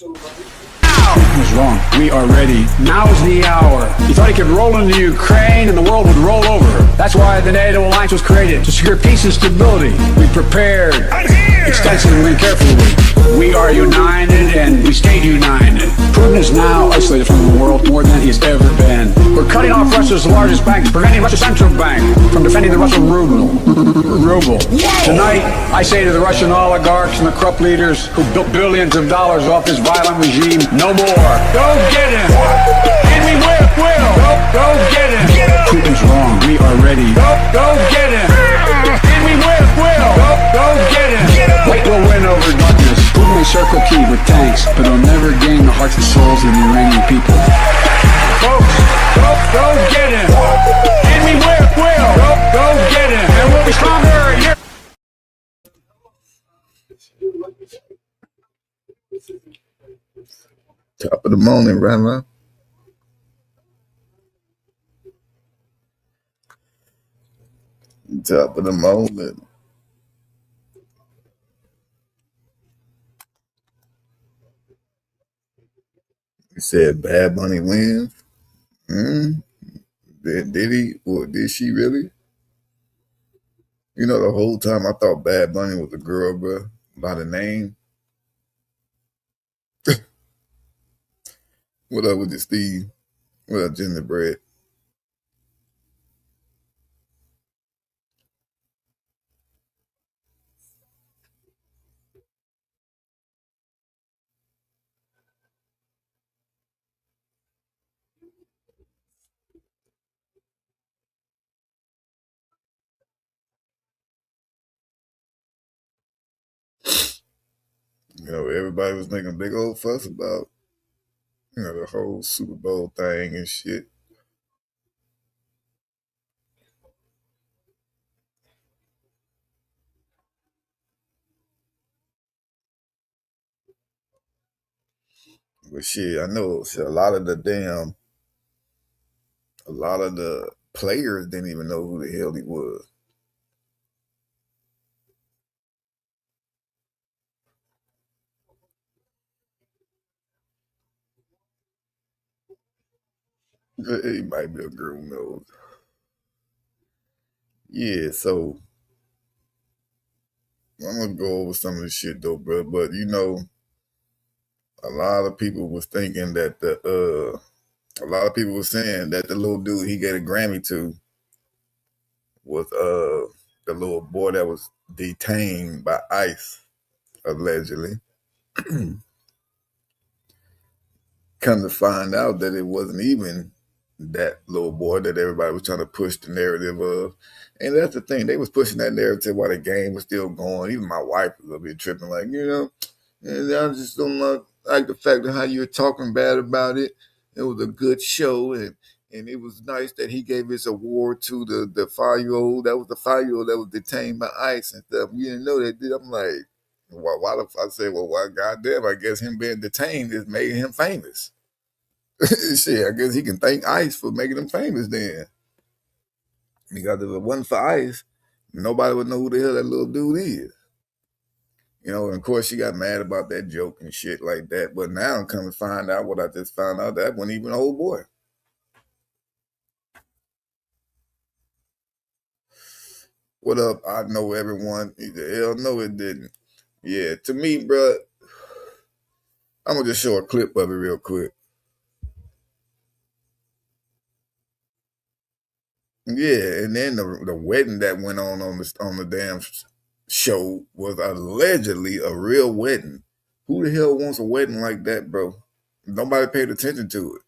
was wrong. We are ready. Now's the hour. He thought he could roll into Ukraine and the world would roll over. That's why the NATO alliance was created, to secure peace and stability. We prepared extensively and carefully. We are united and we stayed united. Putin is now isolated from the world more than he's ever been. We're cutting off Russia's largest bank, preventing Russia's central bank from defending the Russian ruble. Tonight, I say to the Russian oligarchs and the corrupt leaders who built billions of dollars off this violent regime, no more. Go get him! And we will! Go get him! Putin's wrong. We are ready. Go get him! And we will! Go get him! Light will win over darkness. Putin may circle Kyiv with tanks, but he'll never gain the hearts and souls of the Iranian people. Folks, go get him! And we will! Go get him! And we'll be stronger! Top of the morning, Rama. Top of the morning. He said Bad Bunny wins. Did he? Or did she really? You know, the whole time I thought Bad Bunny was a girl, bro, by the name. What up with it, Steve? What up, Gingerbread? You know, everybody was making a big old fuss about, you know, the whole Super Bowl thing and shit. But shit, I know shit, a lot of the players didn't even know who the hell he was. He might be a girl, who knows. Yeah, so I'm gonna go over some of the shit though, bro. But you know, a lot of people was thinking that a lot of people were saying that the little dude he gave a Grammy to was the little boy that was detained by ICE allegedly. Come to find out that it wasn't even that little boy that everybody was trying to push the narrative of. And that's the thing, they was pushing that narrative while the game was still going. Even my wife was a bit tripping, like, you know, and I just don't like the fact of how you're talking bad about it. It was a good show, and it was nice that he gave his award to the 5-year-old. That was the 5-year-old that was detained by ICE and stuff. You didn't know that, did? I'm like, why the I say, well, why goddamn, I guess him being detained is making him famous. Shit, I guess he can thank ICE for making him famous then. Because if it wasn't for ICE, nobody would know who the hell that little dude is. You know, and of course she got mad about that joke and shit like that. But now I'm coming to find out what I just found out, that wasn't even an old boy. What up? I know everyone. Hell no, it didn't. Yeah, to me, bro, I'm gonna just show a clip of it real quick. Yeah, and then the wedding that went on the damn show was allegedly a real wedding. Who the hell wants a wedding like that, bro? Nobody paid attention to it.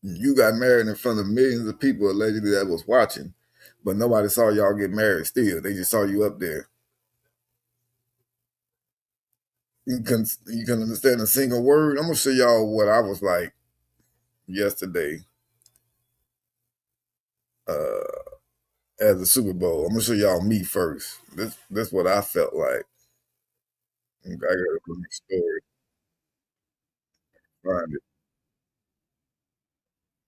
You got married in front of millions of people allegedly that was watching, but nobody saw y'all get married still. They just saw you up there. You can understand a single word. I'm gonna show y'all what I was like yesterday as a Super Bowl. I'm gonna show y'all me first. This what I felt like. I got a funny story. Find it.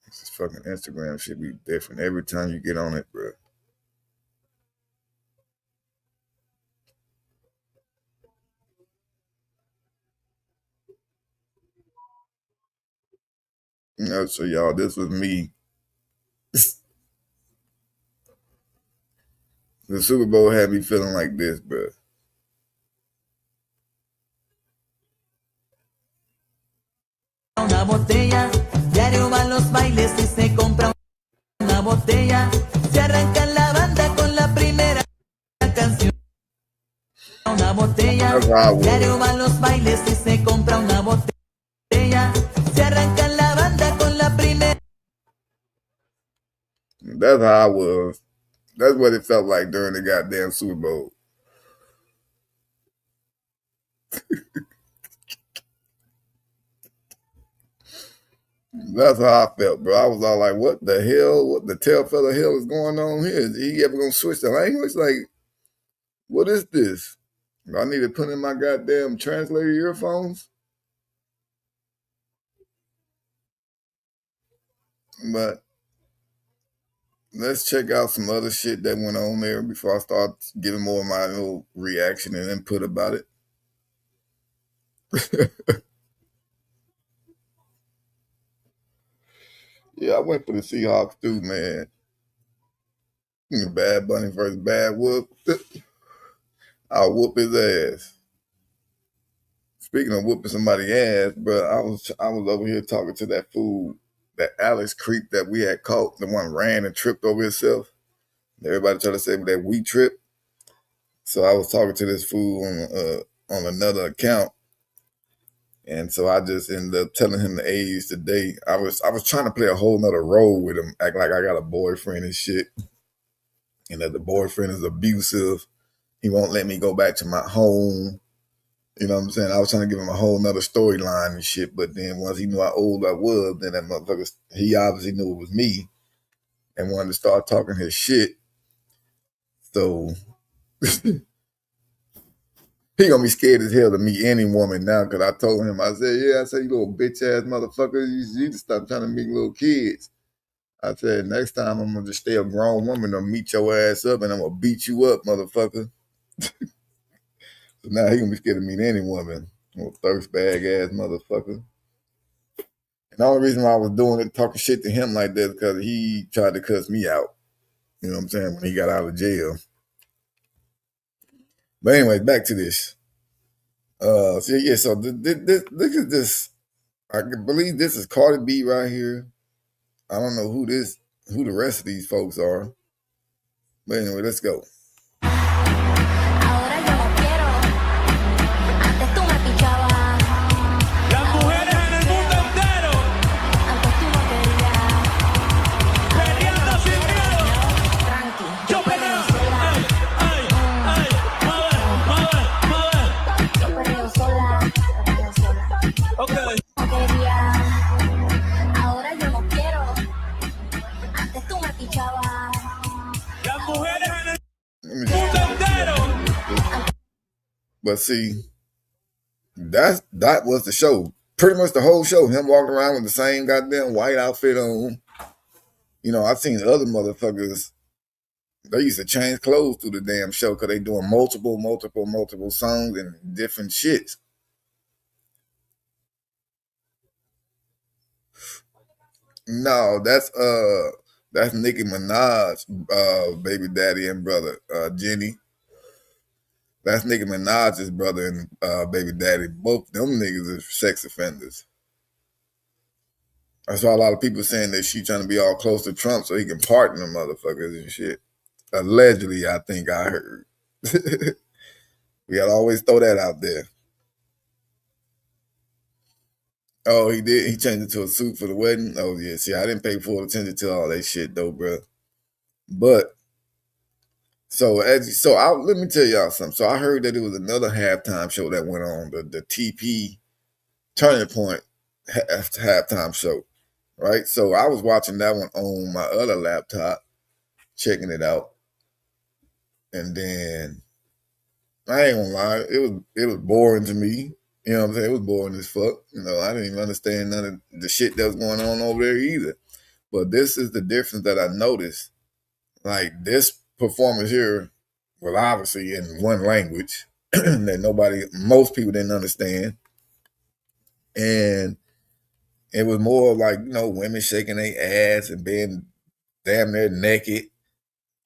This fucking Instagram should be different every time you get on it, bro. So y'all, this was me. The Super Bowl had me feeling like this, bro. Una botella, diario va a los bailes y se compra una botella. Se arranca la banda con la primera canción. Una botella, diario va a los bailes y se compra una botella. Se arranca la banda con la primera. That's how I was. That's what it felt like during the goddamn Super Bowl. That's how I felt, bro. I was all like, what the hell? What the tailfeather hell is going on here? Is he ever going to switch the language? Like, what is this? I need to put in my goddamn translator earphones? But let's check out some other shit that went on there before I start giving more of my little reaction and input about it. Yeah, I went for the Seahawks too, man. Bad Bunny versus Bad Whoop. I'll whoop his ass. Speaking of whooping somebody's ass, bro, I was over here talking to that fool, that Alex Creep that we had caught, the one ran and tripped over himself. Everybody tried to say that we tripped. So I was talking to this fool on another account. And so I just ended up telling him the age today. I was trying to play a whole nother role with him, act like I got a boyfriend and shit. And that the boyfriend is abusive. He won't let me go back to my home. You know what I'm saying? I was trying to give him a whole nother storyline and shit. But then once he knew how old I was, then that motherfucker, he obviously knew it was me and wanted to start talking his shit. So he gonna be scared as hell to meet any woman now, because I told him, I said, you little bitch ass motherfucker, you need to stop trying to meet little kids. I said, next time I'm gonna just stay a grown woman or meet your ass up and I'm gonna beat you up, motherfucker. So now he gonna be scared to meet any woman, little thirst bag ass motherfucker. And the only reason why I was doing it, talking shit to him like that, because he tried to cuss me out. You know what I'm saying? When he got out of jail. But anyway, back to this. So look at this. I believe this is Cardi B right here. I don't know who the rest of these folks are. But anyway, let's go. But see, that was the show. Pretty much the whole show. Him walking around with the same goddamn white outfit on. You know, I've seen other motherfuckers. They used to change clothes through the damn show because they doing multiple songs and different shits. No, that's Nicki Minaj, baby daddy and brother, Jenny. That's Nicki Minaj's brother and baby daddy. Both them niggas are sex offenders. I saw a lot of people saying that she trying to be all close to Trump so he can pardon them motherfuckers and shit. Allegedly, I think I heard. We gotta always throw that out there. Oh, he did? He changed it to a suit for the wedding? Oh, yeah. See, I didn't pay full attention to all that shit, though, bro. But, let me tell y'all something. So I heard that it was another halftime show that went on, the TP Turning Point halftime show, right? So I was watching that one on my other laptop, checking it out. And then, I ain't gonna lie, it was boring to me. You know what I'm saying? It was boring as fuck. You know, I didn't even understand none of the shit that was going on over there either. But this is the difference that I noticed. Like, this performance here was obviously in one language that most people didn't understand. And It was more like, women shaking their ass and being damn near naked.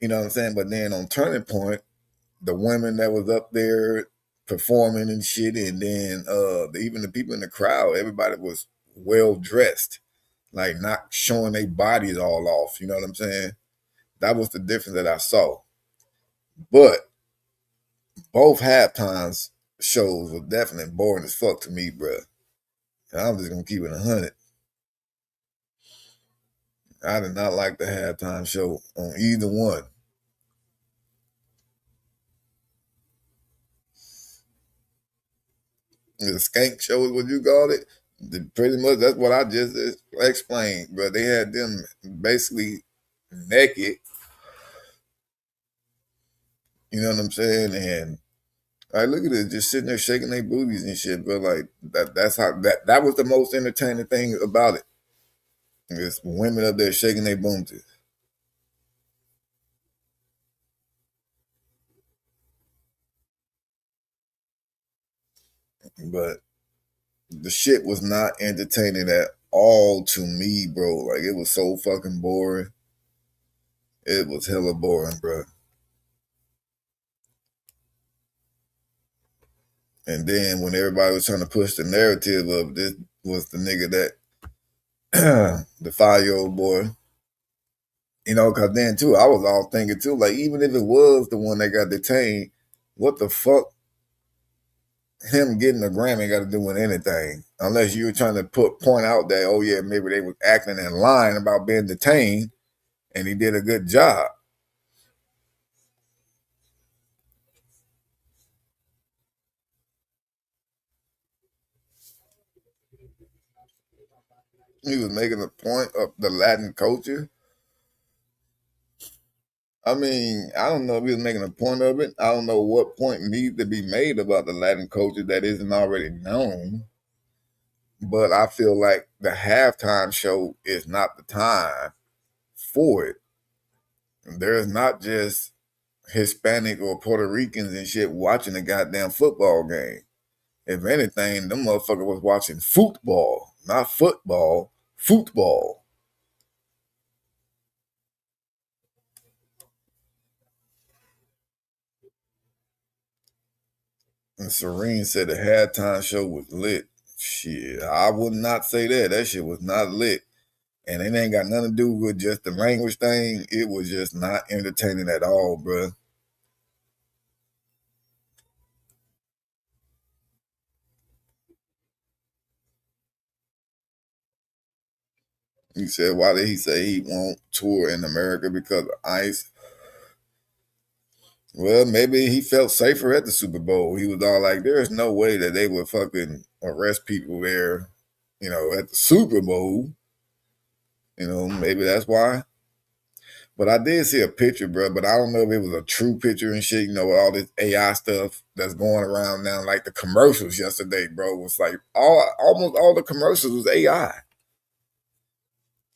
You know what I'm saying? But then on Turning Point, the women that was up there performing and shit, and then even the people in the crowd, everybody was well dressed, like not showing their bodies all off. You know what I'm saying? That was the difference that I saw. But both halftimes shows were definitely boring as fuck to me, bro. I'm just gonna keep it 100. I did not like the halftime show on either one. The skank show is what you called it. Pretty much that's what I just explained. But they had them basically naked. You know what I'm saying? And I look at it, just sitting there shaking their booties and shit. But like that's how that was the most entertaining thing about it. It's women up there shaking their booties. But the shit was not entertaining at all to me, bro. Like it was so fucking boring. It was hella boring, bro. And then when everybody was trying to push the narrative of this was the nigga that the 5-year-old boy, because then too, I was all thinking too, like even if it was the one that got detained, what the fuck him getting a Grammy got to do with anything? Unless you were trying to point out that, oh yeah, maybe they was acting and lying about being detained, and he did a good job. He was making a point of the Latin culture. I mean, I don't know if he was making a point of it. I don't know what point needs to be made about the Latin culture that isn't already known. But I feel like the halftime show is not the time for it. There's not just Hispanic or Puerto Ricans and shit watching a goddamn football game. If anything, them motherfuckers was watching football, not football, football. And Serene said the halftime show was lit. Shit, I would not say that. That shit was not lit. And it ain't got nothing to do with just the language thing. It was just not entertaining at all, bruh. He said, why did he say he won't tour in America because of ICE? Well, maybe he felt safer at the Super Bowl. He was all like, there is no way that they would fucking arrest people there, at the Super Bowl. Maybe that's why. But I did see a picture, bro, but I don't know if it was a true picture and shit, with all this AI stuff that's going around now. Like the commercials yesterday, bro, was like almost all the commercials was AI.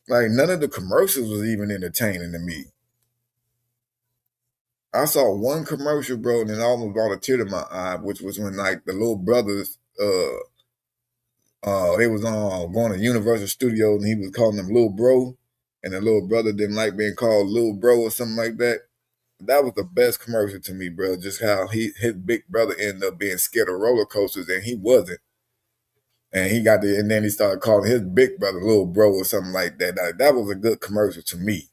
Like none of the commercials was even entertaining to me. I saw one commercial, bro, and it almost brought a tear to my eye, which was when like the little brothers, they was going to Universal Studios and he was calling them little bro, and the little brother didn't like being called little bro or something like that. That was the best commercial to me, bro. Just how his big brother ended up being scared of roller coasters and he wasn't. And and then he started calling his big brother little bro or something like that. That was a good commercial to me.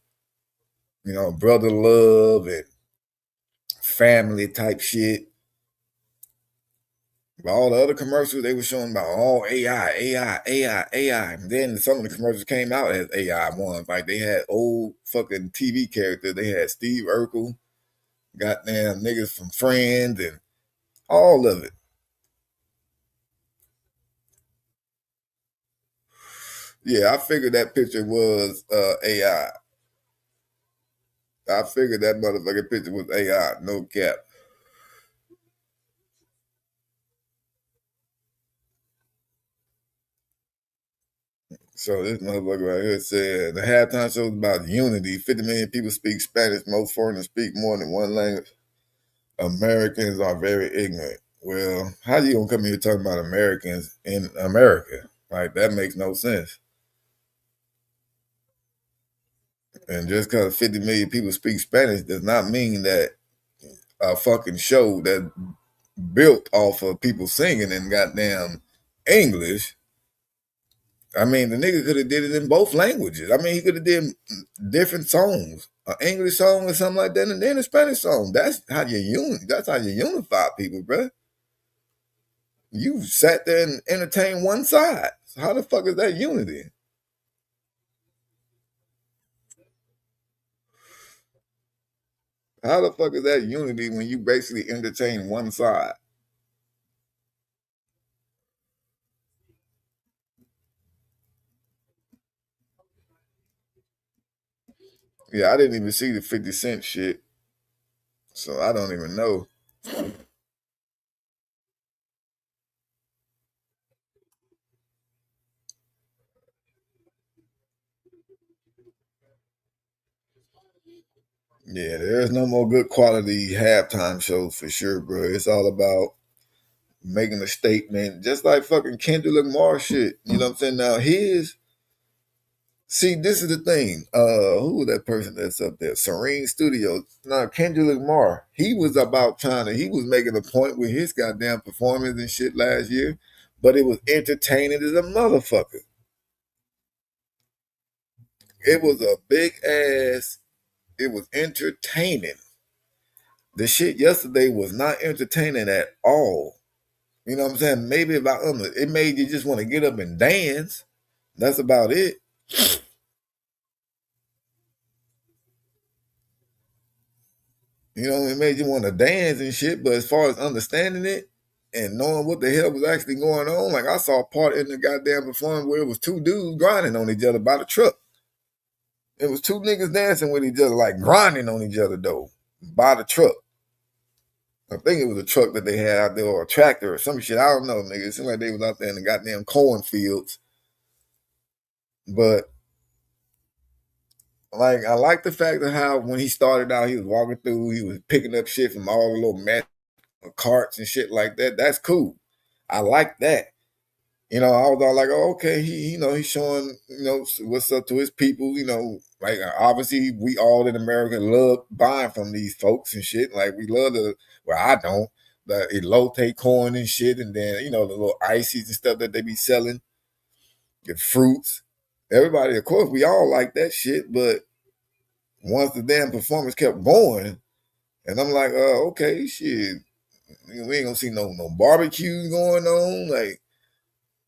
Brother love and family type shit. But all the other commercials they were showing about all AI, AI, AI, AI. And then some of the commercials came out as AI ones. Like they had old fucking TV characters. They had Steve Urkel, goddamn niggas from Friends, and all of it. Yeah, I figured that picture was AI. I figured that motherfucking picture was AI, no cap. So this motherfucker right here said the halftime show is about unity. 50 million people speak Spanish. Most foreigners speak more than one language. Americans are very ignorant. Well, how you gonna come here talking about Americans in America? Like that makes no sense. And just because 50 million people speak Spanish does not mean that a fucking show that built off of people singing in goddamn English. I mean, the nigga could have did it in both languages. I mean, he could have did different songs, an English song or something like that, and then a Spanish song. That's how you unify people, bro. You sat there and entertained one side. So how the fuck is that unity? How the fuck is that unity when you basically entertain one side? Yeah, I didn't even see the 50 Cent shit, so I don't even know. Yeah, there's no more good quality halftime shows for sure, bro. It's all about making a statement, just like fucking Kendrick Lamar shit. You know what I'm saying? Now see, this is the thing. Who was that person that's up there? Serene Studios. Now Kendrick Lamar, he was making a point with his goddamn performance and shit last year, but it was entertaining as a motherfucker. It was a big ass. It was entertaining. The shit yesterday was not entertaining at all. You know what I'm saying? Maybe about it made you just want to get up and dance. That's about it. You know, it made you want to dance and shit. But as far as understanding it and knowing what the hell was actually going on, like I saw a part in the goddamn performance where it was two dudes grinding on each other by the truck. It was two niggas dancing with each other, like grinding on each other though, by the truck. I think it was a truck that they had out there or a tractor or some shit. I don't know, nigga. It seemed like they was out there in the goddamn cornfields. But like I like the fact of how when he started out, he was walking through, he was picking up shit from all the little carts and shit like that. That's cool. I like that. You know, I was all like, oh, okay, he's showing, what's up to his people. You know, like obviously we all in America love buying from these folks and shit. Like we love I don't, the elote corn and shit, and then the little ices and stuff that they be selling, the fruits. Everybody, of course, we all like that shit, but once the damn performance kept going, and I'm like, okay, shit, we ain't gonna see no barbecues going on. Like,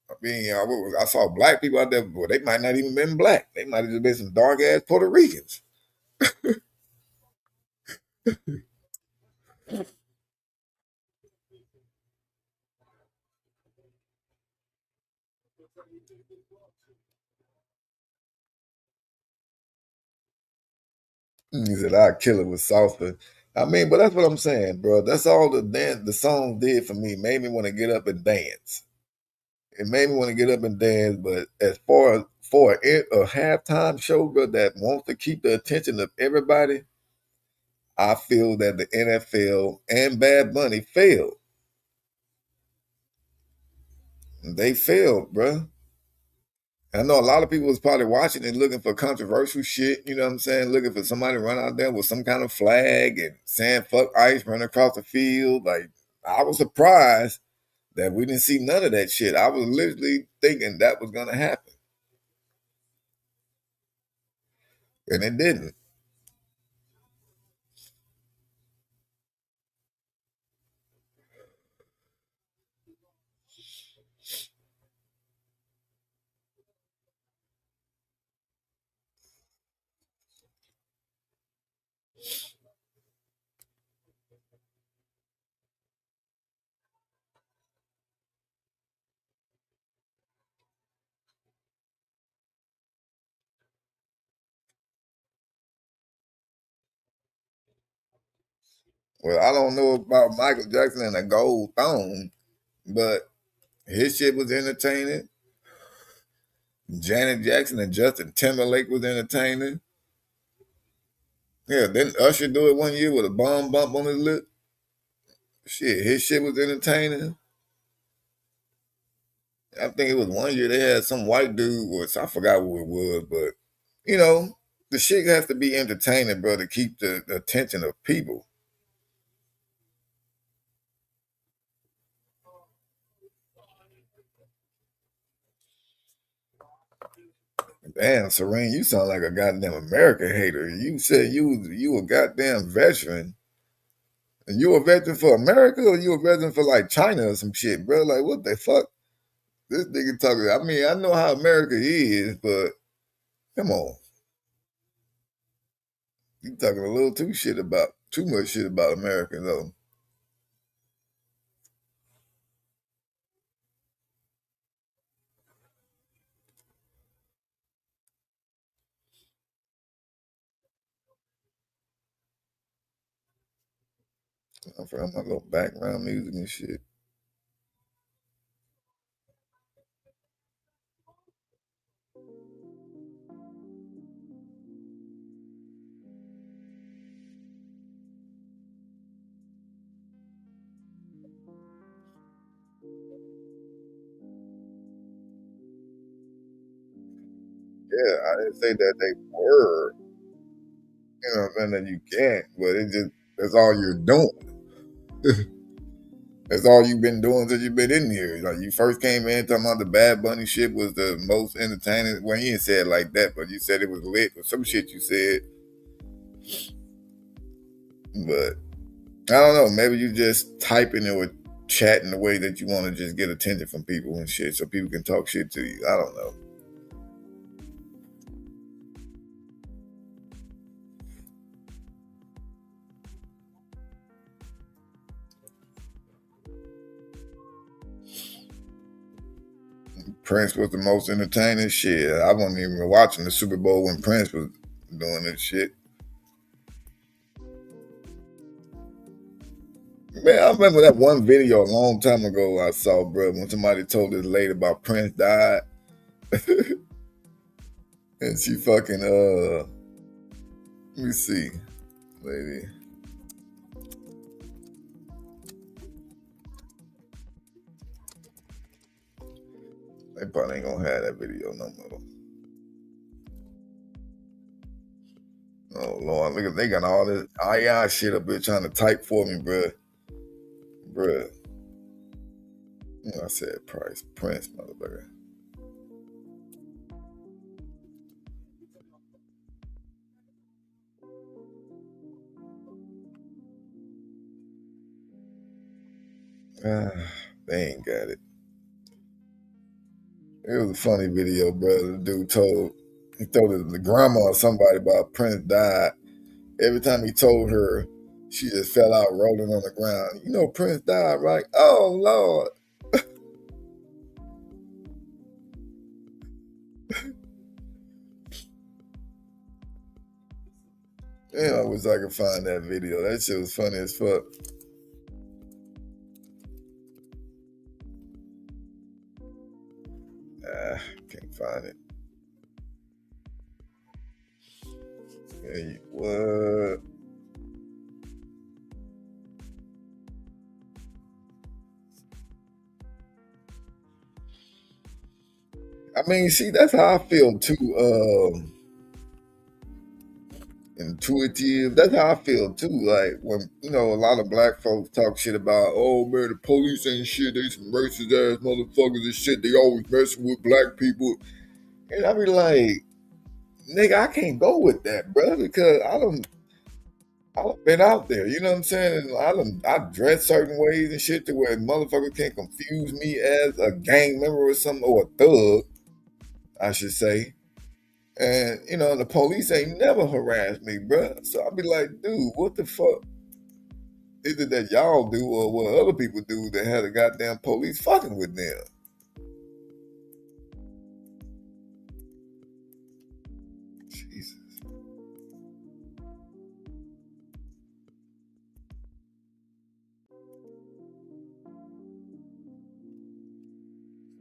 I mean, I saw black people out there, but they might not even been black. They might have just been some dark ass Puerto Ricans. He said, "I'd kill it with salsa." I mean, but that's what I'm saying, bro. That's all the song did for me. Made me want to get up and dance. It made me want to get up and dance. But as far as for a halftime show, bro, that wants to keep the attention of everybody, I feel that the NFL and Bad Bunny failed. They failed, bro. I know a lot of people was probably watching and looking for controversial shit, you know what I'm saying? Looking for somebody to run out there with some kind of flag and saying fuck ICE running across the field. Like, I was surprised that we didn't see none of that shit. I was literally thinking that was going to happen. And it didn't. Well, I don't know about Michael Jackson and a gold thong, but his shit was entertaining. Janet Jackson and Justin Timberlake was entertaining. Yeah, didn't Usher do it one year with a bomb bump on his lip? Shit, his shit was entertaining. I think it was one year they had some white dude, which I forgot who it was, but you know, The shit has to be entertaining, bro, to keep the attention of people. Damn, Serene, you sound like a goddamn America hater. You said you a goddamn veteran. And you a veteran for America or you a veteran for like China or some shit, bro? Like what the fuck? This nigga talking. I mean, I know how America is, but come on. You talking a little too much shit about America though. I'm from my little background music and shit. Yeah, I didn't say that they were, you know what I'm saying, that you can't, but it just that's all you're doing. That's all you've been doing since you've been in here. Like you first came in talking about the Bad Bunny shit was the most entertaining. Well, you didn't say it like that, but you said it was lit or some shit you said. But I don't know. Maybe you just typing or chatting the way that you want to just get attention from people and shit, so people can talk shit to you. I don't know. Prince was the most entertaining shit. I wasn't even watching the Super Bowl when Prince was doing this shit. Man, I remember that one video a long time ago I saw, bro, when somebody told this lady about Prince died. And she fucking let me see, lady. They probably ain't gonna have that video no more. Oh Lord, look at they got all this AI shit up here trying to type for me, bruh. Bruh. I said Prince, motherfucker. Ah, they ain't got it. It was a funny video, bro. The dude told the grandma or somebody about Prince died. Every time he told her, she just fell out rolling on the ground. You know Prince died, right? Oh Lord. Damn, I wish I could find that video. That shit was funny as fuck. Ah, can't find it. Hey, what? I mean, see, that's how I feel too. Intuitive. That's how I feel too. Like when a lot of black folks talk shit about, oh man, the police ain't shit. They some racist ass motherfuckers and shit. They always messing with black people, and I be like, nigga, I can't go with that, bro, because I done been out there. You know what I'm saying? And I dress certain ways and shit to where motherfuckers can't confuse me as a gang member or something or a thug, I should say. And the police ain't never harassed me, bruh. So I'll be like, dude, what the fuck is it that y'all do or what other people do that had the goddamn police fucking with them? Jesus.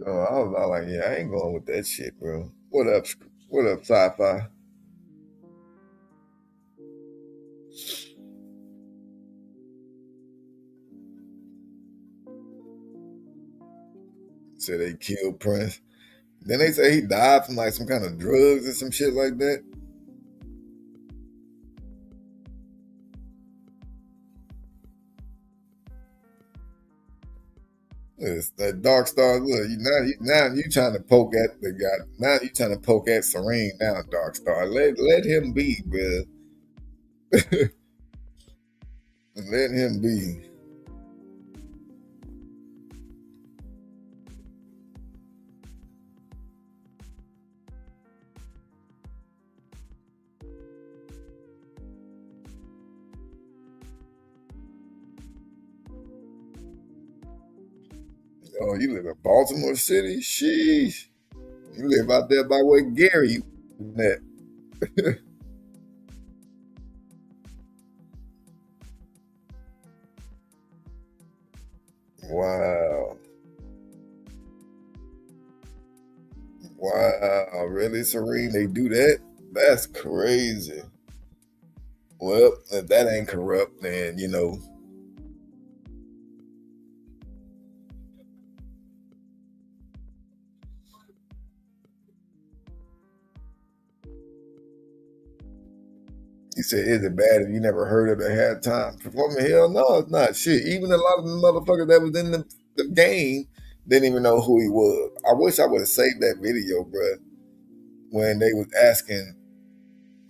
So I was like, yeah, I ain't going with that shit, bro. What up, sci-fi? Said they killed Prince. Then they say he died from like some kind of drugs or some shit like that. that Dark Star. Look, now you trying to poke at the guy. Now you trying to poke at Serene. Now Dark Star, let him be, bro. Let him be. Oh, you live in Baltimore City? Sheesh. You live out there by where Gary at. Wow. Wow. Really, Serene? They do that? That's crazy. Well, if that ain't corrupt, then, you know. He said, is it bad if you never heard of the halftime performance? Hell no, it's not. Shit, even a lot of the motherfuckers that was in the game didn't even know who he was. I wish I would have saved that video, bruh, when they was asking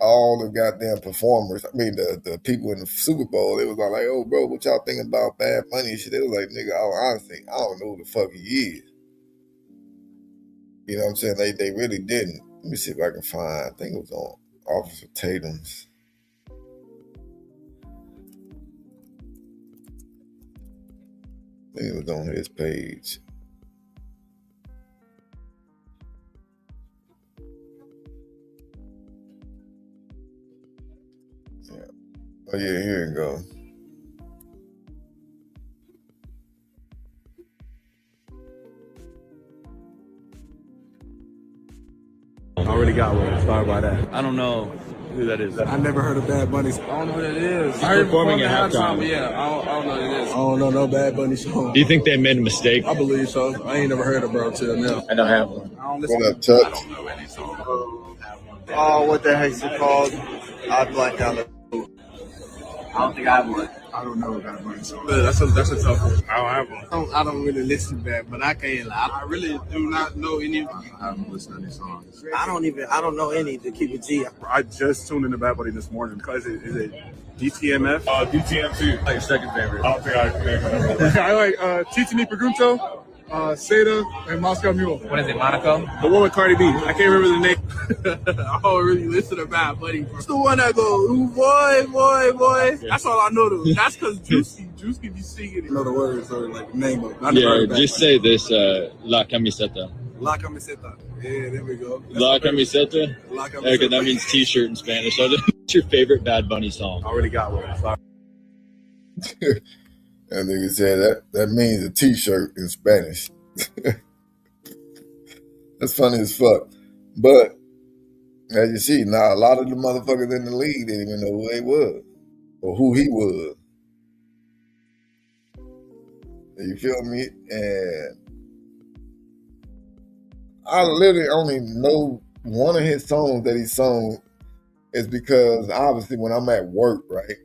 all the goddamn performers, I mean, the people in the Super Bowl, they was all like, oh, bro, what y'all think about Bad Bunny and shit? They was like, nigga, honestly, I don't know who the fuck he is. You know what I'm saying? They really didn't. Let me see if I can find, I think it was on Officer Tatum's. I think it was on his page. Yeah. Oh yeah, here you go. I already got one. Sorry about that. I don't know who that is. I never heard of Bad Bunny. I don't know who that is. I heard performing at halftime. But yeah, I don't know who that is. I don't know no Bad Bunny song. Do you think they made a mistake? I believe so. I ain't never heard of bro till now. I don't have one. I don't listen What up, to Chuck? I don't know any song. Oh, what the heck's it called? I blacked out. I don't think I have one. I don't know Bad Bunny song. That's a tough one. I don't have one. I don't really listen to that, but I can't lie. I really do not know any. I haven't listened to any songs. I don't know any to keep it G. I just tuned into Bad Bunny this morning because is it DTMF? DTM2. Like your second favorite. I don't think I can. I like Titini Pregunto, Seda, and Moscow Mule. What is it, Monaco? The one with Cardi B. I can't remember the name. I don't really listen to Bad Bunny. It's the one that goes, ooh, boy. That's all I know though. That's because Juicy be singing I know the words or like the name of it. I never Yeah, heard of Bad just Bunny. say this, La Camiseta. La Camiseta. Yeah, there we go. That's La my favorite. Camiseta? La Okay, Camiseta. that means t-shirt in Spanish. So what's your favorite Bad Bunny song? I already got one. Sorry. That nigga said that means a t-shirt in Spanish. That's funny as fuck. But as you see, now a lot of the motherfuckers in the league didn't even know who they was or who he was. You feel me? And I literally only know one of his songs that he sung is because obviously when I'm at work, right,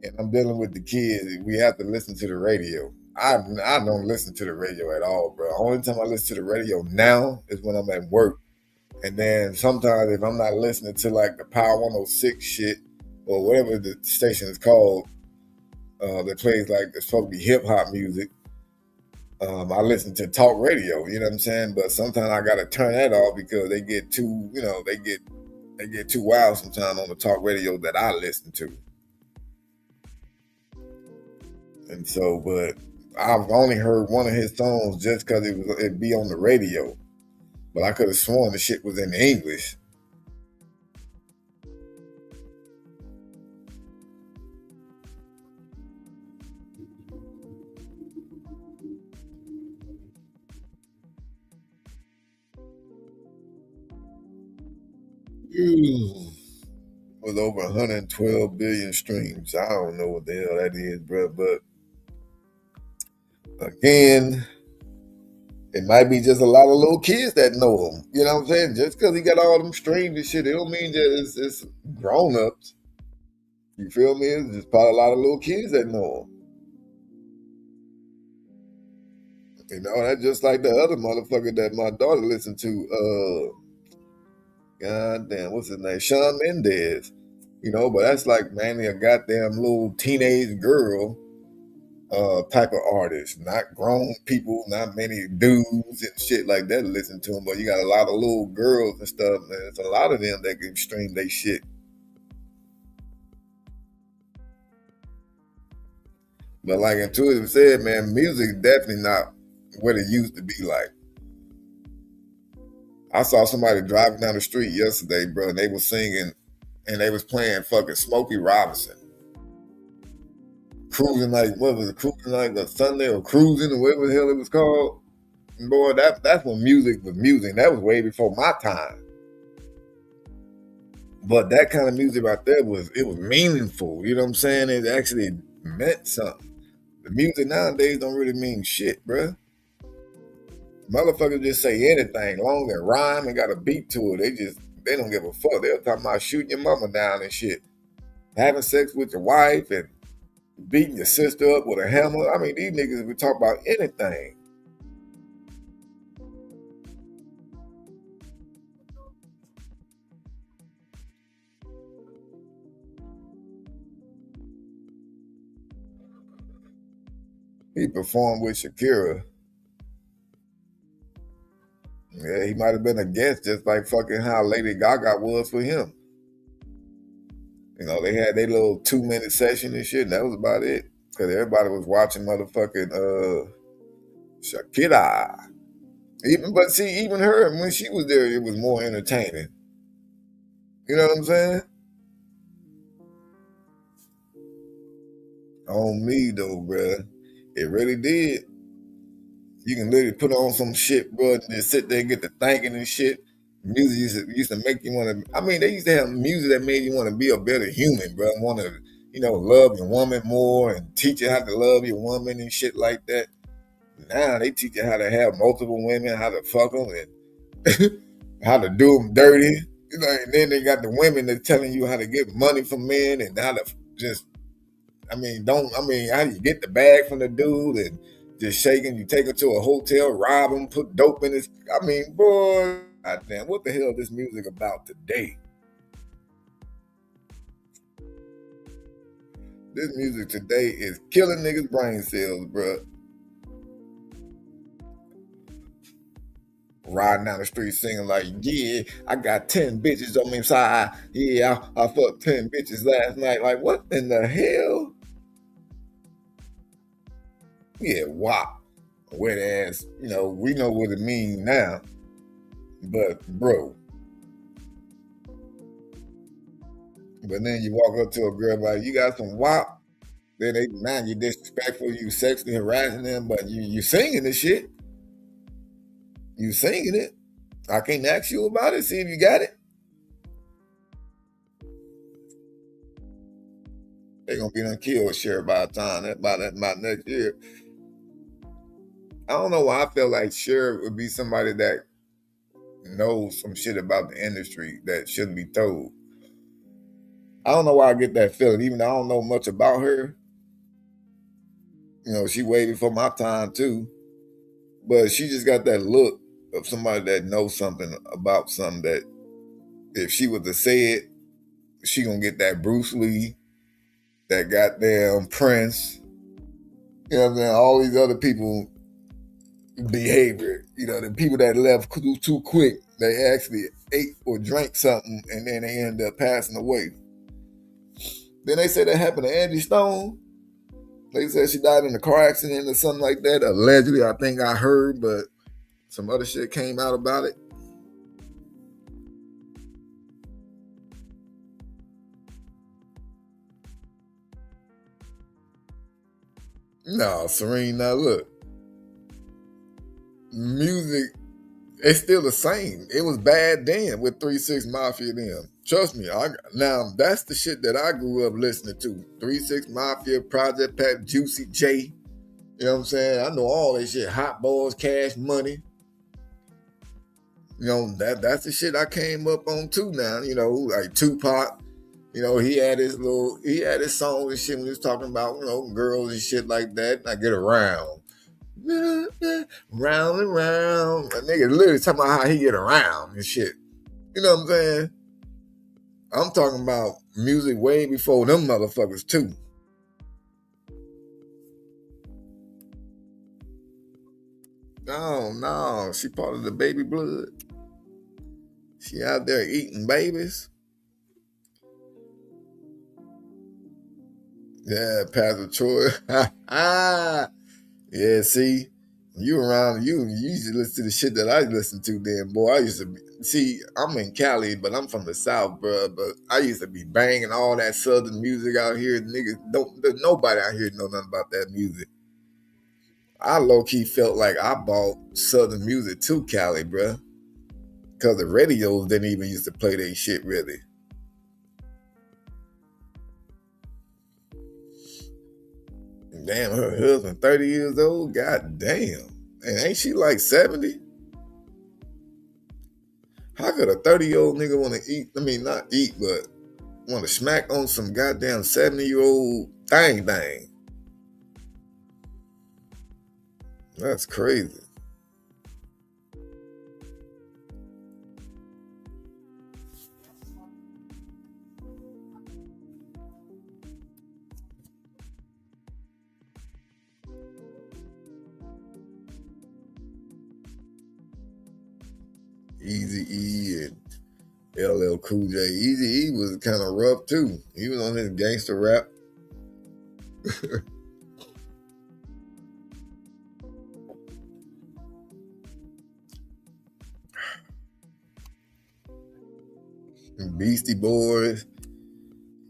and I'm dealing with the kids, we have to listen to the radio. I don't listen to the radio at all, bro. Only time I listen to the radio now is when I'm at work. And then sometimes if I'm not listening to like the Power 106 shit or whatever the station is called, that plays like it's supposed to be hip hop music, I listen to talk radio, you know what I'm saying? But sometimes I gotta turn that off because they get too, you know, they get too wild sometimes on the talk radio that I listen to. And so, but I've only heard one of his songs just because it'd be on the radio. But I could have sworn the shit was in English. With over 112 billion streams. I don't know what the hell that is, bro. But again, it might be just a lot of little kids that know him. You know what I'm saying? Just because he got all them streams and shit, it don't mean that it's grown-ups. You feel me? It's just probably a lot of little kids that know him. You know, that's just like the other motherfucker that my daughter listened to. God damn, what's his name? Shawn Mendes. You know, but that's like mainly a goddamn little teenage girl type of artist. Not grown people, not many dudes and shit like that listen to him. But you got a lot of little girls and stuff, man. It's a lot of them that can stream they shit. But like Intuitive said, man, music definitely not what it used to be like. I saw somebody driving down the street yesterday, bro, and they was singing and they was playing fucking Smokey Robinson. Cruising like, what was it, cruising like a Sunday or cruising or whatever the hell it was called. And boy, that's when music was music. That was way before my time. But that kind of music right there was meaningful. You know what I'm saying? It actually meant something. The music nowadays don't really mean shit, bruh. Motherfuckers just say anything, long as it rhyme and got a beat to it. They don't give a fuck. They're talking about shooting your mama down and shit. Having sex with your wife and beating your sister up with a hammer. I mean, these niggas would talk about anything. He performed with Shakira. Yeah, he might have been a guest just like fucking how Lady Gaga was for him. You know, they had their little 2-minute session and shit, and that was about it. Because everybody was watching motherfucking Shakira. But see, even her, when she was there, it was more entertaining. You know what I'm saying? On me, though, bruh. It really did. You can literally put on some shit, bro, and just sit there and get to thinking and shit. Music used to make you want to, I mean, they used to have music that made you want to be a better human, bro. Want to, love your woman more and teach you how to love your woman and shit like that. Now they teach you how to have multiple women, how to fuck them, and how to do them dirty. And then they got the women that's telling you how to get money from men and how to just, how do you get the bag from the dude and just shaking, you take her to a hotel, rob him, put dope in his, boy, goddamn, what the hell is this music about today? This music today is killing niggas' brain cells, bro. Riding down the street singing like, yeah, I got 10 bitches on my side. Yeah, I fucked 10 bitches last night. Like, what in the hell? Yeah, WAP. Wet ass, we know what it means now. But, bro. But then you walk up to a girl like, you got some WAP? Then you disrespectful, you sexually harassing them, but you singing this shit. You singing it. I can't ask you about it, see if you got it. They're going to be done killed Cher by the time, by next year. I don't know why I feel like Cher would be somebody that knows some shit about the industry that shouldn't be told. I don't know why I get that feeling, even though I don't know much about her. She way before my time too. But she just got that look of somebody that knows something about something that if she was to say it, she gonna get that Bruce Lee, that goddamn Prince, all these other people behavior. The people that left too quick, they actually ate or drank something and then they end up passing away. Then they said that happened to Angie Stone. They said she died in a car accident or something like that. Allegedly, I think I heard, but some other shit came out about it. No, Serene, now look. Music, it's still the same. It was bad then with 3 6 Mafia then. Trust me, now that's the shit that I grew up listening to. 3 6 Mafia, Project Pat, Juicy J. You know what I'm saying? I know all that shit. Hot Boys, Cash Money. That's the shit I came up on too now. Like Tupac. He had his songs and shit when he was talking about, girls and shit like that. I get around. Round and round. A nigga literally talking about how he get around and shit. You know what I'm saying? I'm talking about music way before them motherfuckers too. No, she part of the baby blood. She out there eating babies. Yeah, Pastor Troy. Yeah, see, you around, you used to listen to the shit that I listened to then, boy. I used to see, I'm in Cali, but I'm from the South, bro. But I used to be banging all that Southern music out here. Niggas nobody out here know nothing about that music. I low-key felt like I bought Southern music to Cali, bro. Because the radios didn't even used to play their shit, really. Damn, her husband 30 years old? God damn. And ain't she like 70? How could a 30-year-old nigga want to eat, not eat, but want to smack on some goddamn 70-year-old thing? That's crazy. Eazy-E and LL Cool J. Eazy-E was kind of rough too. He was on his gangster rap. Beastie Boys.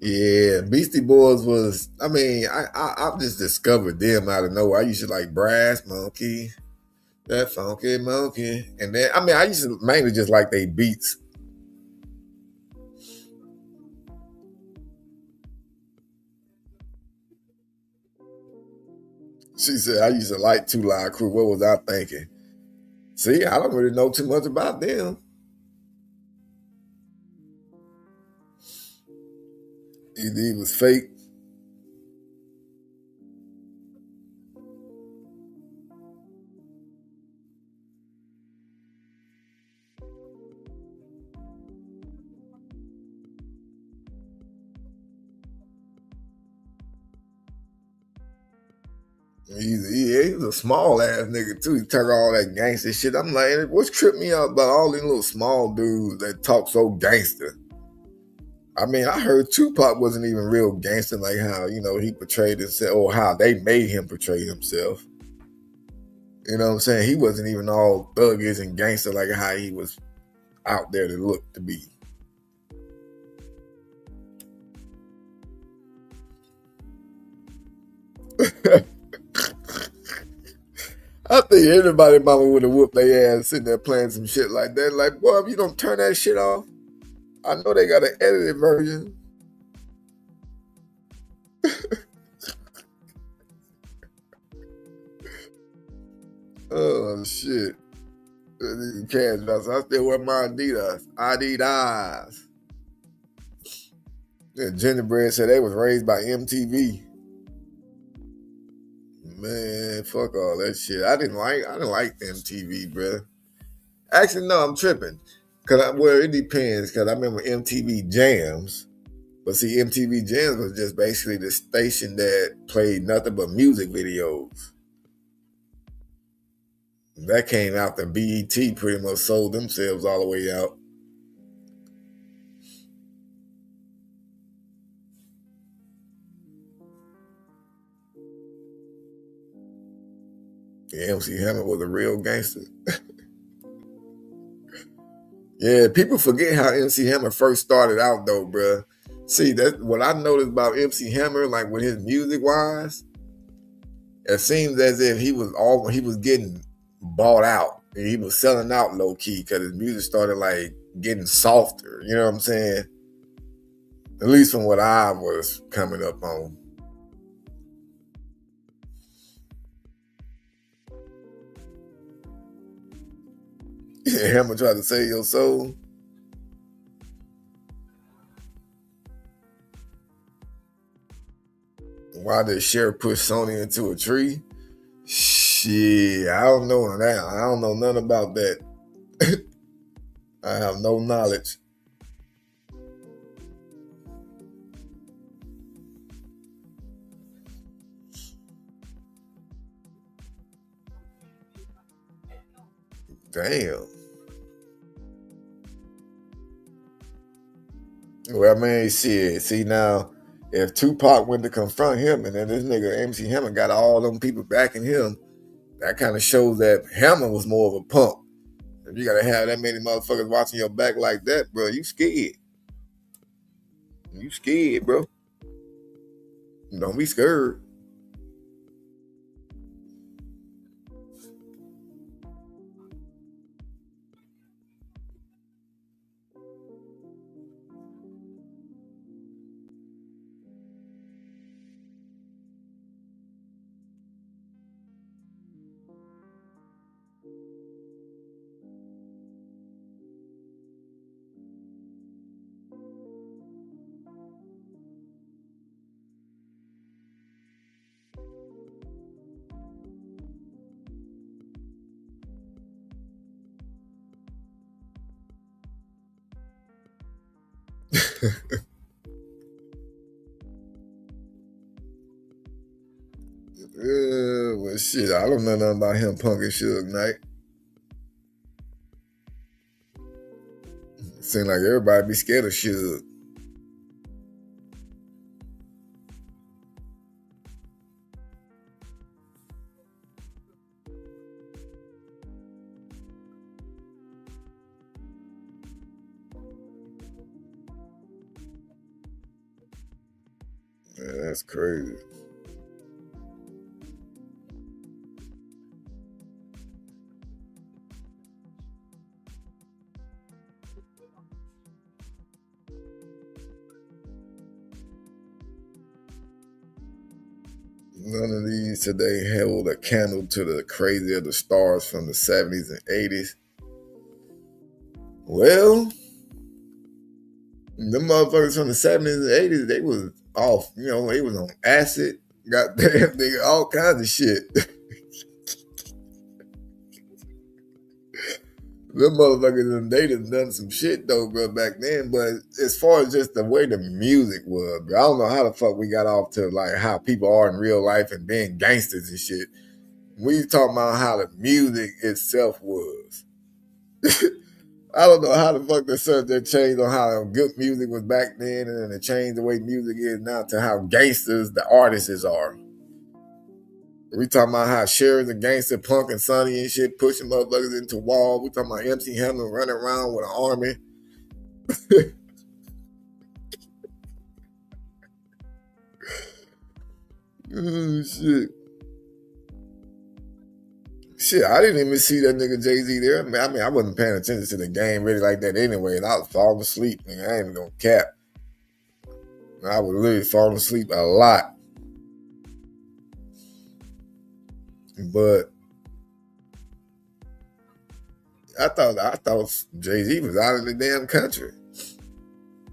Yeah, Beastie Boys was, I just discovered them out of nowhere. I used to like Brass Monkey, that funky monkey. And then, I used to mainly just like they beats. She said, I used to like Two Live Crew. What was I thinking? See, I don't really know too much about them. Either he was fake. He was a small ass nigga too. He took all that gangster shit. I'm like, what's tripped me out about all these little small dudes that talk so gangster? I heard Tupac wasn't even real gangster, like how, he portrayed himself, or how they made him portray himself. You know what I'm saying? He wasn't even all thuggish and gangster like how he was out there to look to be. I think everybody mama would have whooped their ass sitting there playing some shit like that. Like, boy, if you don't turn that shit off, I know they got an edited version. Oh, shit. Cash, I still wear my Adidas. Yeah, Gingerbread said they was raised by MTV. Man, fuck all that shit. I didn't like MTV, bro. Actually, no, I'm tripping. It depends, because I remember MTV Jams. But see, MTV Jams was just basically the station that played nothing but music videos. That came out, the BET pretty much sold themselves all the way out. Yeah, MC Hammer was a real gangster. Yeah, people forget how MC Hammer first started out though, bruh. See, that's what I noticed about MC Hammer, like with his music wise, it seems as if he was getting bought out. He was selling out low key because his music started like getting softer. You know what I'm saying? At least from what I was coming up on. Yeah, Hammer tried to save your soul. Why did Cher push Sony into a tree? Shh. Shit, I don't know that. I don't know nothing about that. I have no knowledge. Damn. Well, I mean, shit. See now, if Tupac went to confront him, and then this nigga MC Hammer got all them people backing him, that kind of shows that Hammer was more of a punk. If you gotta have that many motherfuckers watching your back like that, bro, you scared. You scared, bro. Don't be scared. Well, shit, I don't know nothing about him punking Suge Knight. Seems like everybody be scared of Suge. Yeah, that's crazy. None of these today held a candle to the crazy of the stars from the 70s and 80s. Well, them motherfuckers from the 70s and 80s, they was off. You know, they was on acid, goddamn nigga, all kinds of shit. Them motherfuckers, they done some shit though, bro, back then. But as far as just the way the music was, bro, I don't know how the fuck we got off to like how people are in real life and being gangsters and shit. We talking about how the music itself was. I don't know how the fuck the subject changed on how good music was back then, and then it changed the way music is now to how gangsters the artists are. We talking about how Cher's a gangster, Punk and Sonny and shit, pushing motherfuckers into walls. We talking about MC Hammer running around with an army. Oh, shit. Shit, I didn't even see that nigga Jay-Z there. I mean, I wasn't paying attention to the game really like that anyway, and I was falling asleep. Nigga. I ain't even gonna cap. I was literally falling asleep a lot. But I thought Jay-Z was out of the damn country.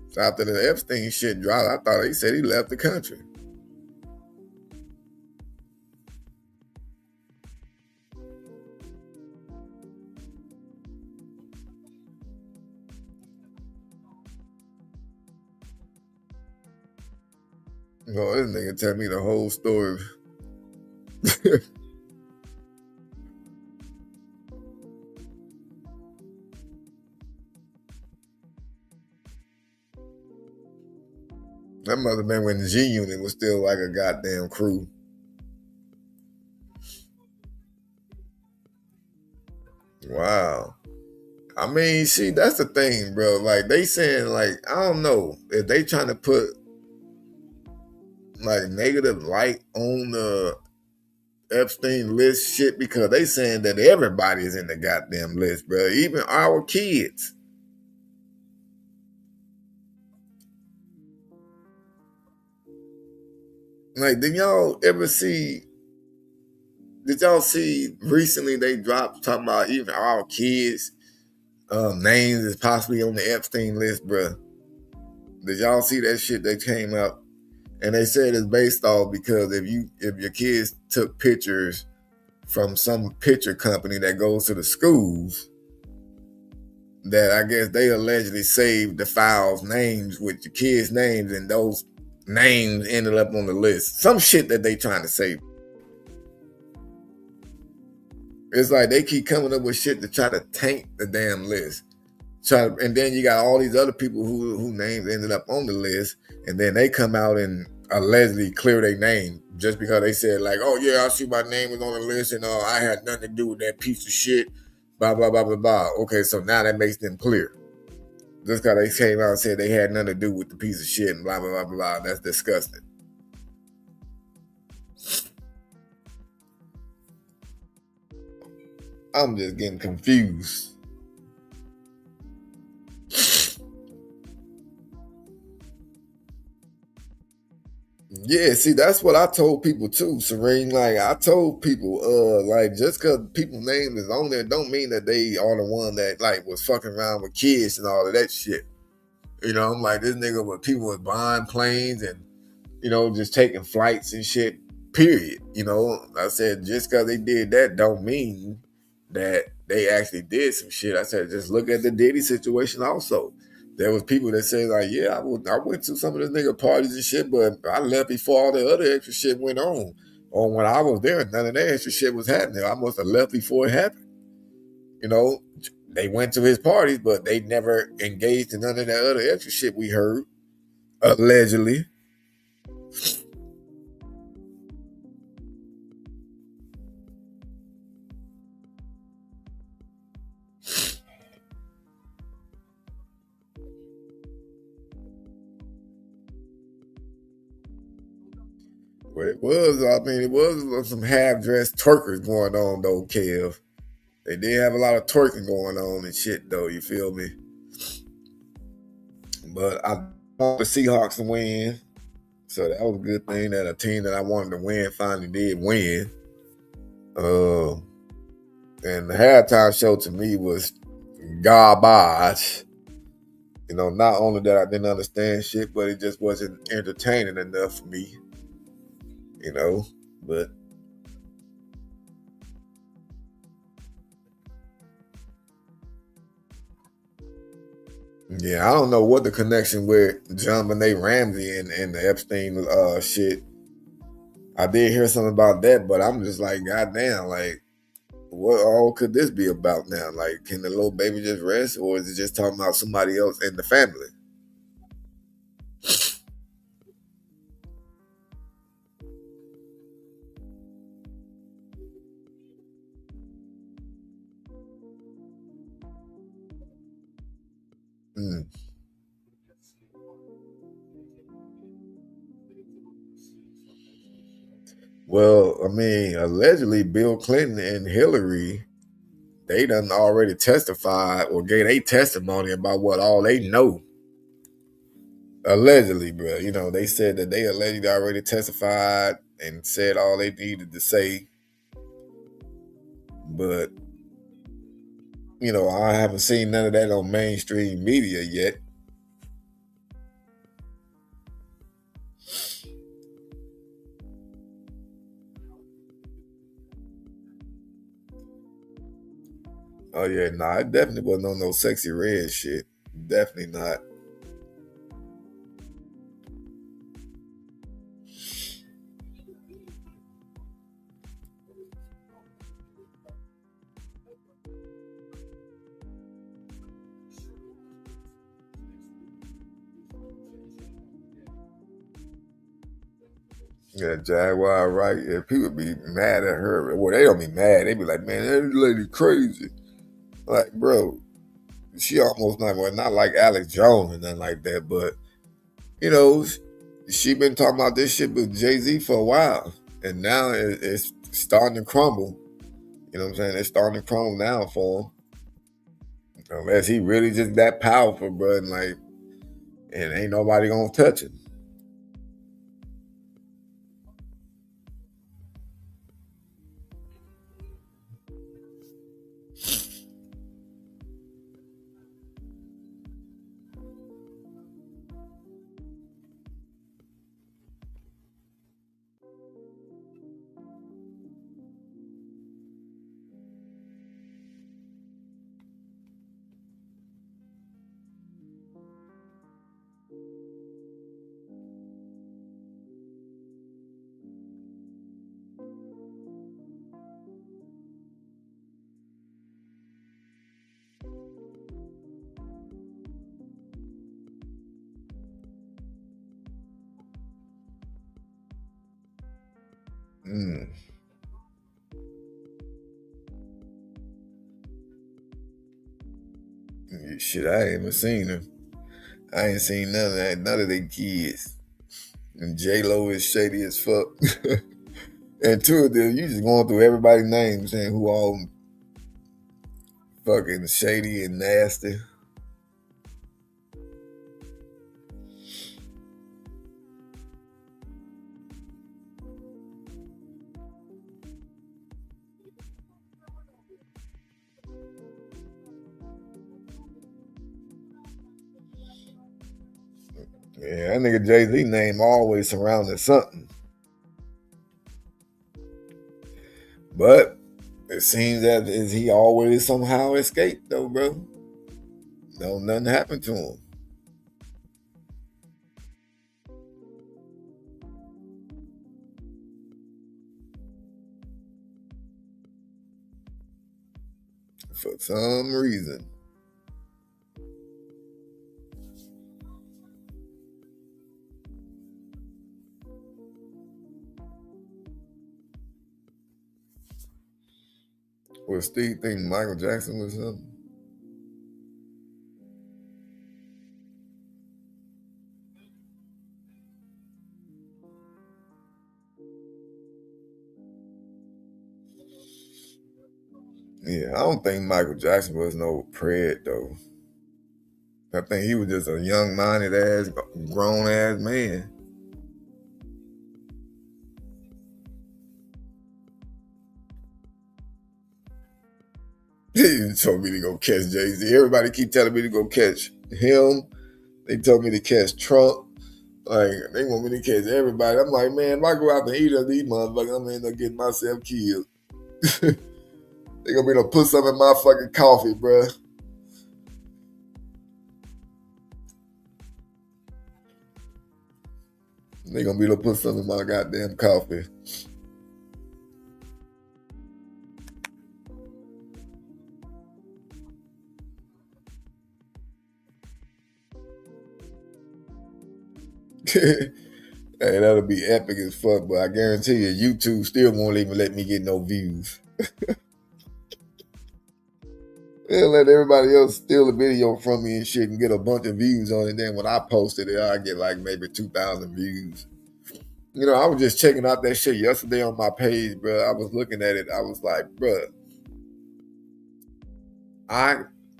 So after the Epstein shit dropped, I thought he said he left the country. No, this nigga tell me the whole story. That must have been when the G-Unit was still like a goddamn crew. Wow. I mean, see, that's the thing, bro. Like, they saying, like, I don't know if they trying to put, like, negative light on the Epstein list shit because they saying that everybody's in the goddamn list, bro. Even our kids. Like, did y'all see recently they dropped talking about even our kids' names is possibly on the Epstein list, bro? Did y'all see that shit that came up? And they said it's based off because if your kids took pictures from some picture company that goes to the schools that I guess they allegedly saved the files names with the kids' names, and those names ended up on the list. Some shit that they trying to save. It's like they keep coming up with shit to try to taint the damn list. And then you got all these other people who names ended up on the list, and then they come out and allegedly clear their name just because they said like, oh yeah, I see my name was on the list and I had nothing to do with that piece of shit, blah, blah, blah, blah, blah. Okay, so now that makes them clear. Just because they came out and said they had nothing to do with the piece of shit and blah, blah, blah, blah, that's disgusting. I'm just getting confused. Yeah, see, that's what I told people too, Serene. Like, I told people, like, just because people's name is on there don't mean that they are the one that, like, was fucking around with kids and all of that shit. You know, I'm like, this nigga with people was buying planes and, you know, just taking flights and shit, period. You know, I said, just because they did that don't mean that they actually did some shit. I said, just look at the Diddy situation also. There was people that say like, yeah, I went to some of the nigga parties and shit, but I left before all the other extra shit went on. Or when I was there, none of that extra shit was happening. I must have left before it happened. You know, they went to his parties, but they never engaged in none of that other extra shit we heard, allegedly. But it was some half-dressed twerkers going on, though, Kev. They did have a lot of twerking going on and shit, though, you feel me? But I want the Seahawks to win. So that was a good thing that a team that I wanted to win finally did win. And the halftime show to me was garbage. You know, not only that I didn't understand shit, but it just wasn't entertaining enough for me. You know, but yeah, I don't know what the connection with JonBenet Ramsey and the Epstein shit. I did hear something about that, but I'm just like, goddamn, like, what all could this be about now? Like, can the little baby just rest, or is it just talking about somebody else in the family? Well, I mean, allegedly Bill Clinton and Hillary, they done already testified or gave a testimony about what all they know. Allegedly, bro. You know, they said that they allegedly already testified and said all they needed to say. But, you know, I haven't seen none of that on mainstream media yet. Oh, yeah, nah, it definitely wasn't on no Sexy Red shit. Definitely not. Yeah, Jaguar, right? Yeah, people be mad at her. Well, they don't be mad. They be like, man, that lady crazy. Like, bro, she almost not like Alex Jones and nothing like that, but, you know, she been talking about this shit with Jay-Z for a while, and now it's starting to crumble. You know what I'm saying? It's starting to crumble now for him. Unless he really just that powerful, bro, and ain't nobody gonna touch him. Shit, I ain't even seen her. I ain't seen none of that. None of their kids. And J-Lo is shady as fuck. And two of them, you just going through everybody's names saying who all fucking shady and nasty. Yeah, that nigga Jay-Z name always surrounded something. But it seems that he always somehow escaped though, bro. No, nothing happened to him. For some reason. Well, Steve think Michael Jackson was something? Yeah, I don't think Michael Jackson was no pred though. I think he was just a young-minded ass, grown-ass man. He told me to go catch Jay-Z. Everybody keep telling me to go catch him. They told me to catch Trump. Like, they want me to catch everybody. I'm like, man, if I go out and eat of these motherfuckers, I'm going to end up getting myself killed. They going to be able to put something in my fucking coffee, bruh. They going to be able to put something in my goddamn coffee. Hey, that'll be epic as fuck, but I guarantee you, YouTube still won't even let me get no views. They'll let everybody else steal a video from me and shit and get a bunch of views on it. Then when I posted it, I get like maybe 2,000 views. You know, I was just checking out that shit yesterday on my page, bro. I was looking at it. I was like, bro, I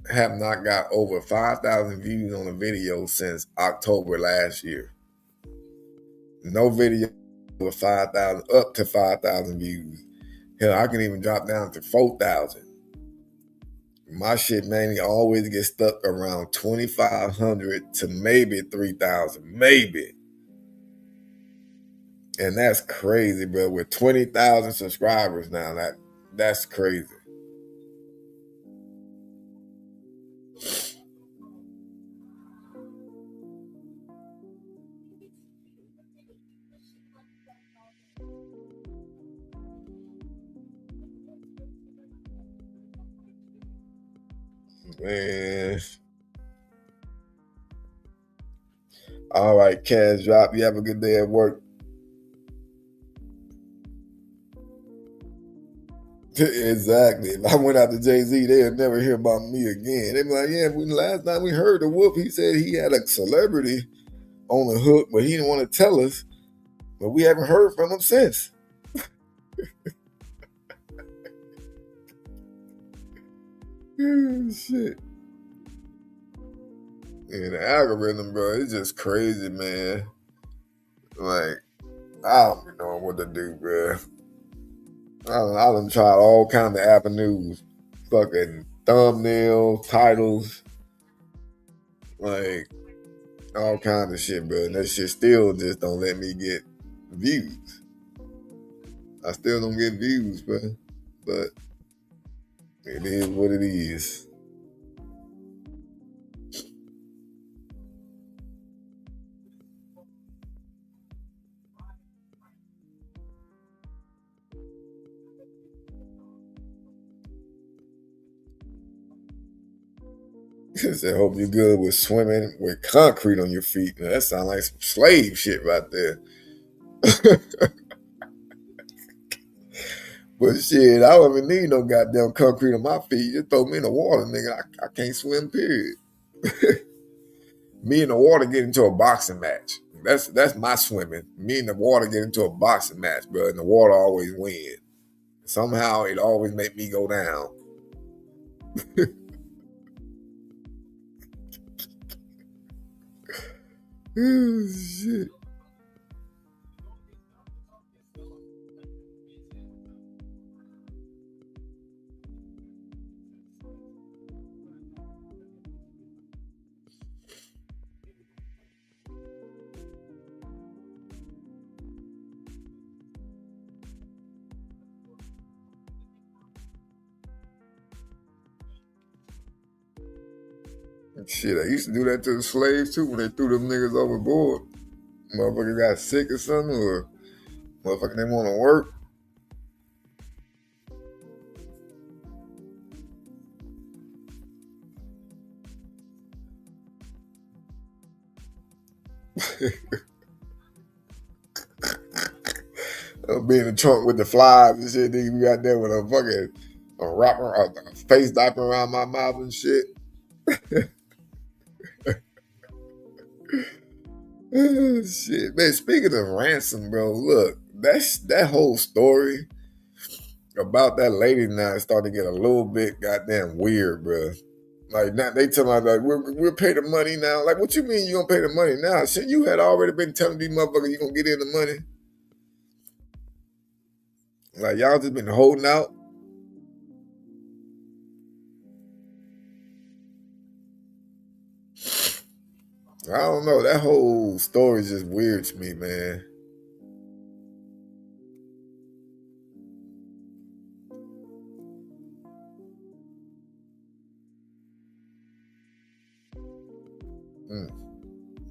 have not got over 5,000 views on a video since October last year. No video with 5,000, up to 5,000 views. Hell, I can even drop down to 4,000. My shit mainly always gets stuck around 2,500 to maybe 3,000, maybe. And that's crazy, bro. With 20,000 subscribers now, that's crazy. Man. All right, Cash Drop. You have a good day at work. Exactly. If I went out to Jay-Z, they'd never hear about me again. They'd be like, yeah, last time we heard the Whoop, he said he had a celebrity on the hook, but he didn't want to tell us. But we haven't heard from him since. Shit. Yeah, the algorithm, bro, it's just crazy, man. Like, I don't be knowing what to do, bro. I done tried all kinds of avenues. Fucking thumbnails, titles, like, all kinds of shit, bro. And that shit still just don't let me get views. I still don't get views, bro. But it is what it is. I hope you're good with swimming with concrete on your feet. Now, that sounds like some slave shit right there. But shit, I don't even need no goddamn concrete on my feet. Just throw me in the water, nigga. I can't swim, period. Me and the water get into a boxing match. That's my swimming. Me and the water get into a boxing match, bro, and the water always win. Somehow it always make me go down. Oh, shit. Shit, I used to do that to the slaves too when they threw them niggas overboard. Motherfuckers got sick or something, or motherfuckers didn't want to work. I'll be in the trunk with the flies and shit. Nigga, we got there with a fucking a face diaper around my mouth and shit. Oh, shit, man. Speaking of ransom, bro, look, that whole story about that lady now is starting to get a little bit goddamn weird, bro. Like now they tell me like we'll pay the money now. Like, what you mean you gonna pay the money now? Shit, you had already been telling these motherfuckers you gonna get in the money. Like, y'all just been holding out. I don't know. That whole story is just weird to me, man.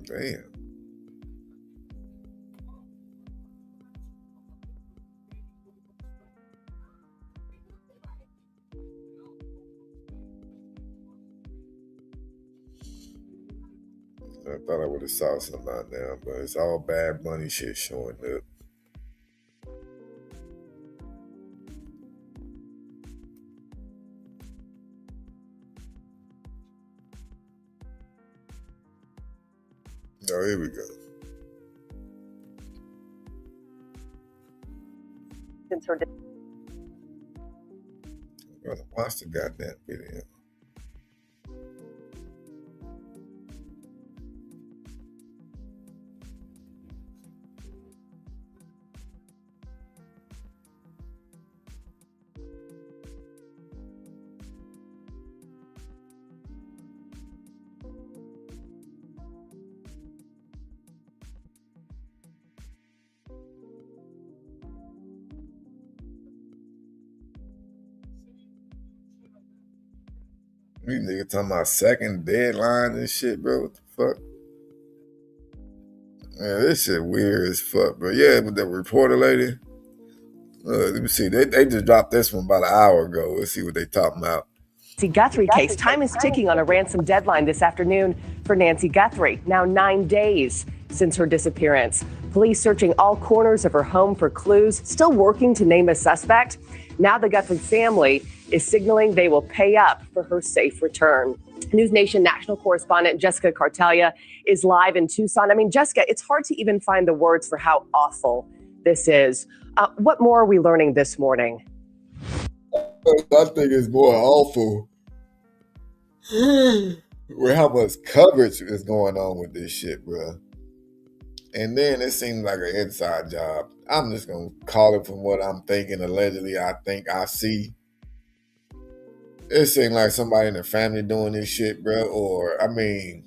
Damn. I thought I would have saw something out there, but it's all Bad Bunny shit showing up. Oh, here we go. I'm gonna watch the goddamn video. These niggas talking about second deadline and shit, bro. What the fuck? Man, this shit weird as fuck, bro. Yeah, with the reporter lady. Let me see. They just dropped this one about an hour ago. Let's see what they talking about. Nancy Guthrie case. Time is ticking on a ransom deadline this afternoon for Nancy Guthrie. Now 9 days since her disappearance. Police searching all corners of her home for clues, still working to name a suspect. Now the Guthrie family is signaling they will pay up for her safe return. News Nation national correspondent Jessica Cartalia is live in Tucson. I mean, Jessica, it's hard to even find the words for how awful this is. What more are we learning this morning? I think it's more awful with how much coverage is going on with this shit, bro. And then it seems like an inside job. I'm just going to call it from what I'm thinking. Allegedly, I think I see. It seems like somebody in the family doing this shit, bro. Or, I mean,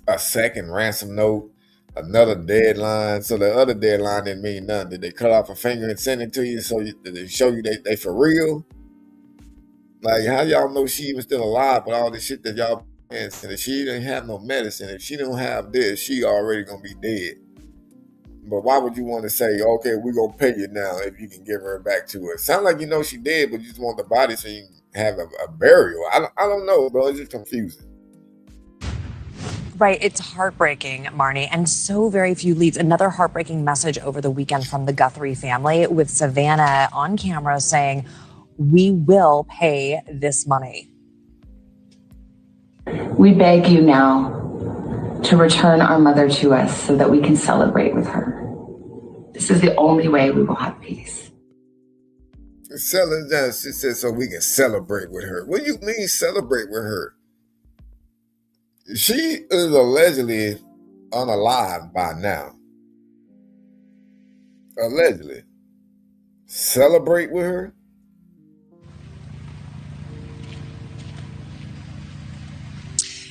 a second ransom note, another deadline. So the other deadline didn't mean nothing. Did they cut off a finger and send it to you so did they show you they for real? Like, how y'all know she even still alive with all this shit that y'all and if she didn't have no medicine, if she don't have this, she already gonna be dead. But why would you want to say, okay, we're gonna pay you now if you can give her back to us? Sound like you know she dead, but you just want the body so you can have a burial. I don't know, bro. It's just confusing. Right. It's heartbreaking, Marnie, and so very few leads. Another heartbreaking message over the weekend from the Guthrie family with Savannah on camera saying, "We will pay this money." We beg you now to return our mother to us so that we can celebrate with her. This is the only way we will have peace. She said so we can celebrate with her. What do you mean celebrate with her? She is allegedly unalive by now. Allegedly. Celebrate with her?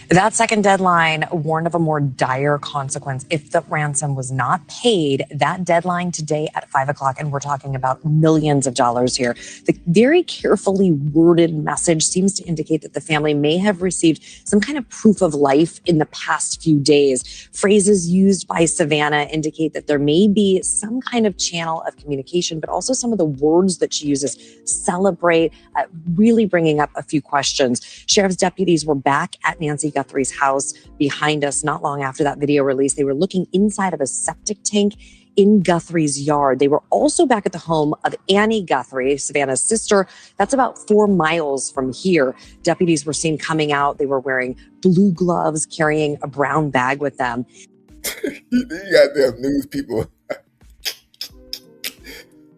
That second deadline warned of a more dire consequence if the ransom was not paid. That deadline today at 5 o'clock, and we're talking about millions of dollars here. The very carefully worded message seems to indicate that the family may have received some kind of proof of life in the past few days. Phrases used by Savannah indicate that there may be some kind of channel of communication, but also some of the words that she uses, celebrate, really bringing up a few questions. Sheriff's deputies were back at Nancy Guthrie's house behind us not long after that video release. They were looking inside of a septic tank in Guthrie's yard. They were also back at the home of Annie Guthrie, Savannah's sister. That's about 4 miles from here. Deputies were seen coming out. They were wearing blue gloves, carrying a brown bag with them. You got them news people.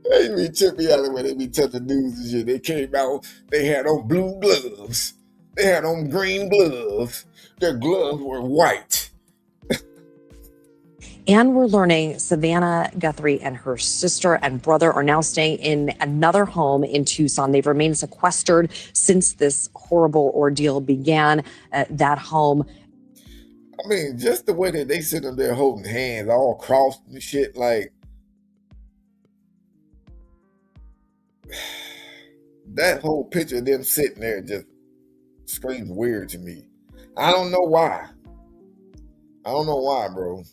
They be tripping out when they be telling the news and shit. They came out, they had on blue gloves. They had on green gloves. Their gloves were white. And we're learning Savannah Guthrie and her sister and brother are now staying in another home in Tucson. They've remained sequestered since this horrible ordeal began at that home. I mean, just the way that they sit up there holding hands all crossed and shit, like, that whole picture of them sitting there just screams weird to me. I don't know why. I don't know why, bro.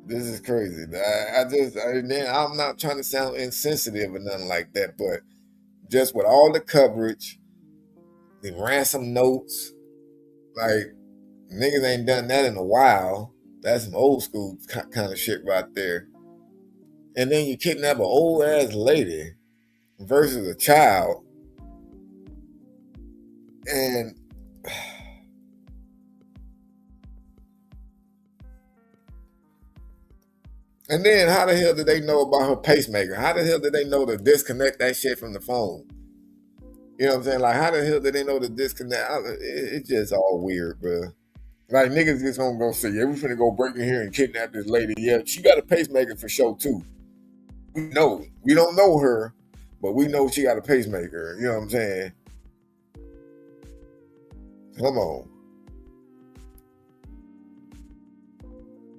This is crazy. I'm not trying to sound insensitive or nothing like that, but just with all the coverage, the ransom notes, like, niggas ain't done that in a while. That's some old school kind of shit right there. And then you kidnap an old ass lady versus a child. And then how the hell did they know about her pacemaker? How the hell did they know to disconnect that shit from the phone? You know what I'm saying? Like, how the hell did they know to disconnect? It's just all weird, bro. Like, niggas just gonna go say, yeah, we finna go break in here and kidnap this lady. Yeah, she got a pacemaker for sure, too. We know. We don't know her, but we know she got a pacemaker. You know what I'm saying? Come on.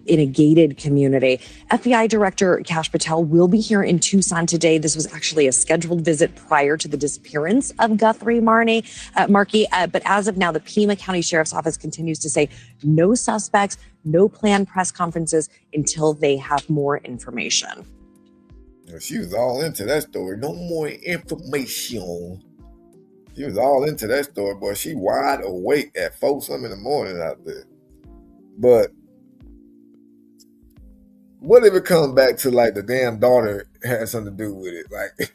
In a gated community. FBI Director Kash Patel will be here in Tucson today. This was actually a scheduled visit prior to the disappearance of Guthrie Markey. But as of now, the Pima County Sheriff's Office continues to say no suspects, no planned press conferences until they have more information. She was all into that story. No more information. She was all into that story, boy. She wide awake at 4-something in the morning out there. But what if it comes back to, like, the damn daughter had something to do with it? Like,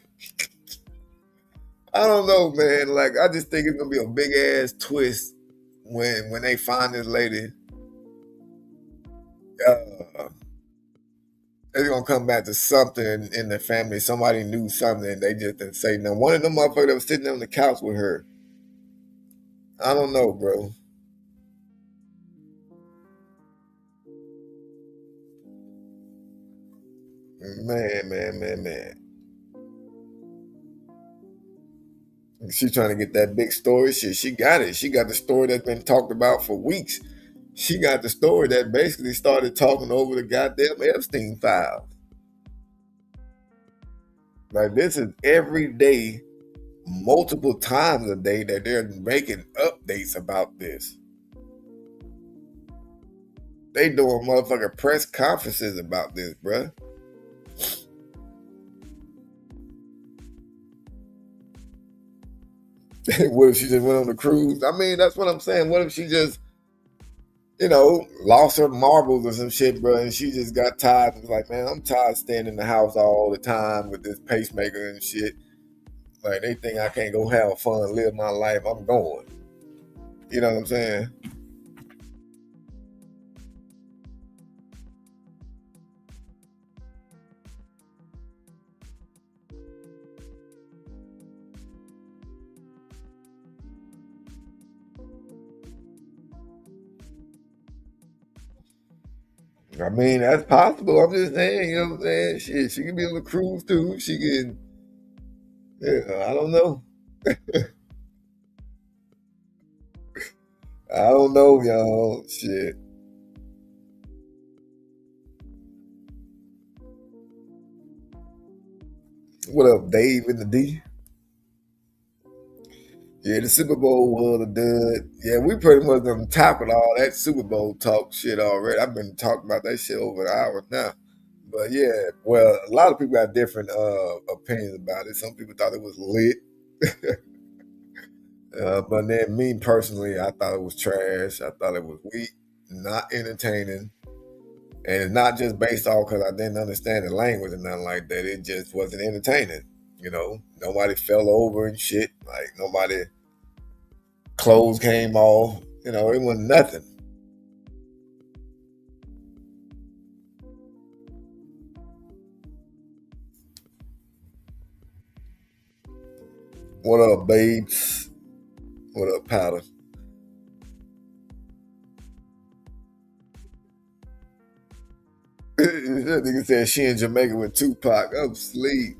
I don't know, man. Like, I just think it's gonna be a big ass twist when they find this lady. It's gonna come back to something in the family. Somebody knew something and they just didn't say no. One of them motherfuckers that was sitting on the couch with her. I don't know, bro. Man. She trying to get that big story. She got it. She got the story that's been talked about for weeks. She got the story that basically started talking over the goddamn Epstein files. Like, this is every day, multiple times a day that they're making updates about this. They doing motherfucking press conferences about this, bruh. What if she just went on the cruise? I mean, that's what I'm saying. What if she just, lost her marbles or some shit, bro, and she just got tired and was like, man, I'm tired of staying in the house all the time with this pacemaker and shit. Like, they think I can't go have fun, live my life. I'm going. You know what I'm saying? I mean, that's possible. I'm just saying, you know what I'm saying? Shit, she could be on the cruise too. She could, yeah, I don't know. I don't know, y'all. Shit. What up, Dave in the D? Yeah, the Super Bowl was a dud. Yeah, we pretty much on top of all that Super Bowl talk shit already. I've been talking about that shit over an hour now. But yeah, well, a lot of people got different opinions about it. Some people thought it was lit. But then me personally, I thought it was trash. I thought it was weak, not entertaining. And it's not just based off because I didn't understand the language and nothing like that. It just wasn't entertaining. Nobody fell over and shit. Like, nobody clothes came off. It wasn't nothing. What up, babes? What up, Powder? That nigga said she in Jamaica with Tupac. I'm asleep.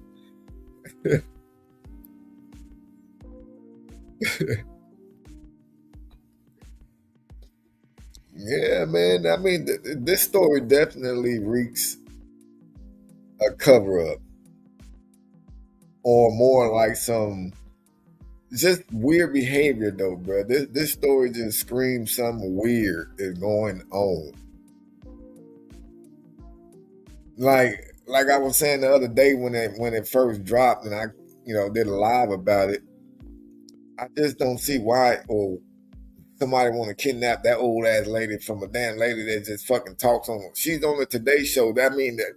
Yeah, man. I mean, this story definitely reeks a cover up, or more like some just weird behavior, though, bro. This story just screams something weird is going on. Like I was saying the other day when it first dropped, and I did a live about it. I just don't see why or somebody want to kidnap that old ass lady from a damn lady that just fucking talks on. She's on the Today Show. That mean that,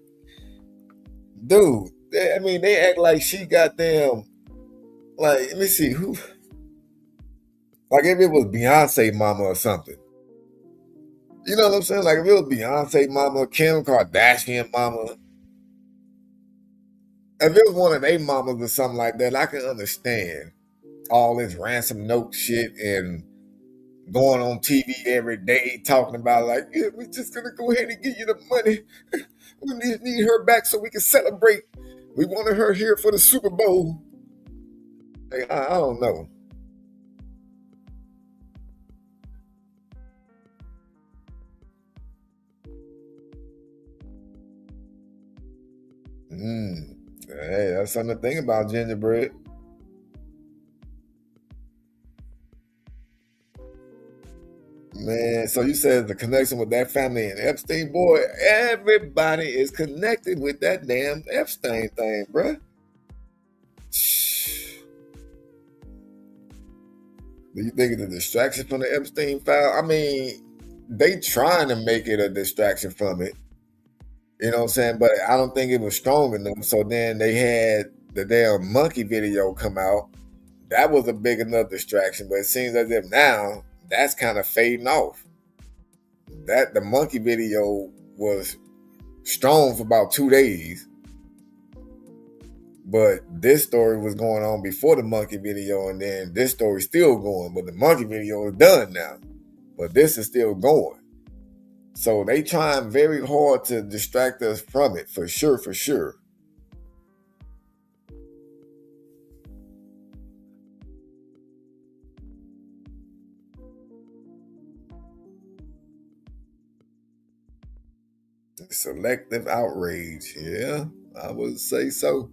dude. They act like she got them. Like, let me see who. Like if it was Beyonce mama or something. You know what I'm saying? Like if it was Beyonce mama, Kim Kardashian mama. If it was one of their mamas or something like that, I can understand all this ransom note shit and going on TV every day talking about like, yeah, we're just gonna go ahead and give you the money. We need her back so we can celebrate. We wanted her here for the Super Bowl. Like, I don't know. Hey, that's something to think about, gingerbread. Man, so you said the connection with that family and Epstein, boy, everybody is connected with that damn Epstein thing, bruh. Do you think it's a distraction from the Epstein file? I mean, they trying to make it a distraction from it. You know what I'm saying? But I don't think it was strong enough. So then they had the damn monkey video come out. That was a big enough distraction. But it seems as if now that's kind of fading off. The monkey video was strong for about 2 days. But this story was going on before the monkey video, and then this story's still going. But the monkey video is done now. But this is still going. So they trying very hard to distract us from it, for sure, for sure. Selective outrage. Yeah, I would say so.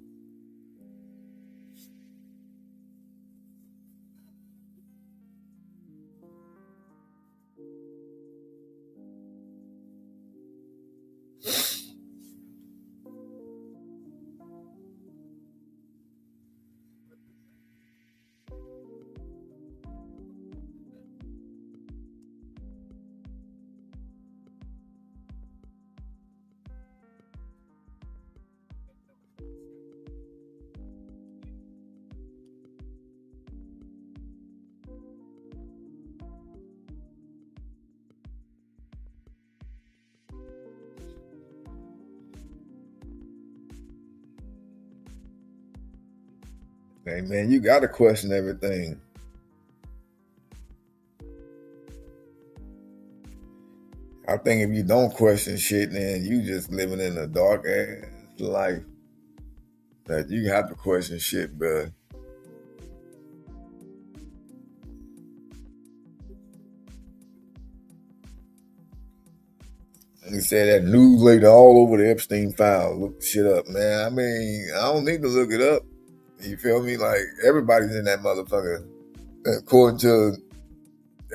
Hey, man, you got to question everything. I think if you don't question shit, then you just living in a dark ass life. That you have to question shit, bro. He said that news lady all over the Epstein file. Look the shit up, man. I mean, I don't need to look it up. You feel me? Like, everybody's in that motherfucker. According to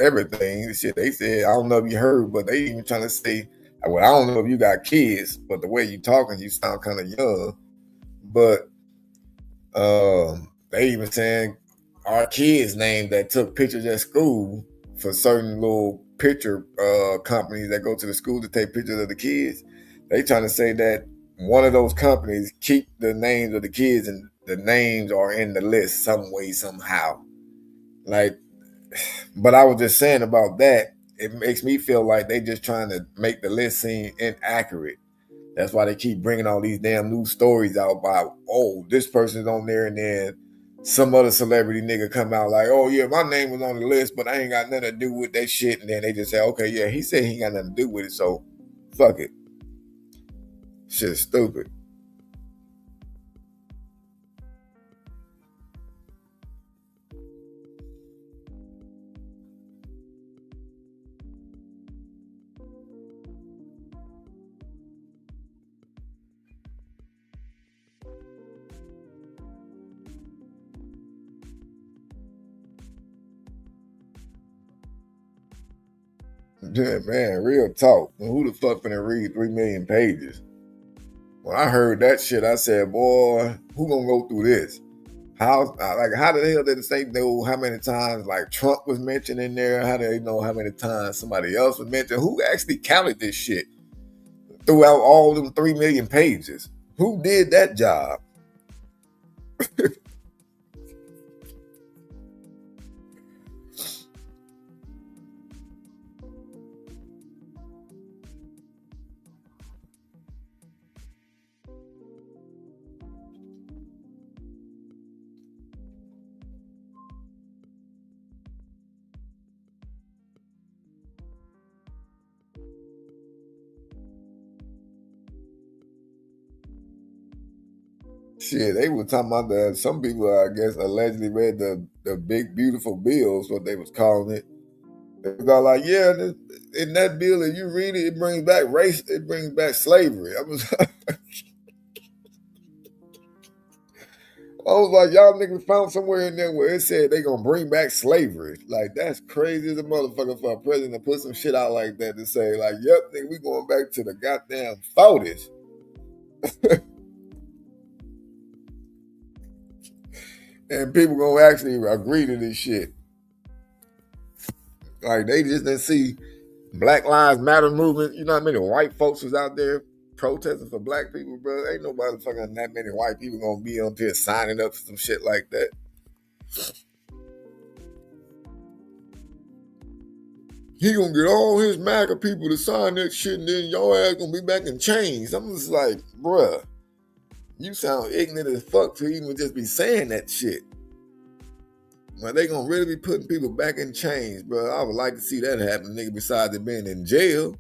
everything, shit, they said, I don't know if you heard, but they even trying to say, well, I don't know if you got kids, but the way you talking, you sound kind of young. But they even saying our kids' name that took pictures at school for certain little picture companies that go to the school to take pictures of the kids. They trying to say that one of those companies keep the names of the kids and the names are in the list some way, somehow. Like, but I was just saying about that, it makes me feel like they just trying to make the list seem inaccurate. That's why they keep bringing all these damn news stories out about, oh, this person's on there, and then some other celebrity nigga come out like, oh yeah, my name was on the list, but I ain't got nothing to do with that shit. And then they just say, okay, yeah, he said he ain't got nothing to do with it, so fuck it. Shit's stupid. Yeah, man, real talk. Who the fuck finna read 3 million pages? When I heard that shit, I said, boy, who gonna go through this? How the hell did they know how many times like Trump was mentioned in there? How do they know how many times somebody else was mentioned? Who actually counted this shit throughout all them 3 million pages? Who did that job? Shit, they were talking about that. Some people, I guess, allegedly read the big beautiful bills, what they was calling it. They was all like, yeah, in that bill, if you read it, it brings back race, it brings back slavery. I was like, y'all niggas found somewhere in there where it said they gonna bring back slavery. Like, that's crazy as a motherfucker for a president to put some shit out like that to say, like, yep, nigga, we going back to the goddamn 40s. And people gonna actually agree to this shit. Like, they just didn't see Black Lives Matter movement. You know how many white folks was out there protesting for black people, bro? Ain't nobody fucking that many white people gonna be on here signing up for some shit like that. He gonna get all his MAGA people to sign that shit, and then your ass gonna be back in chains. I'm just like, bruh, you sound ignorant as fuck to even just be saying that shit. But they gonna really be putting people back in chains, bro. I would like to see that happen, nigga, besides it being in jail.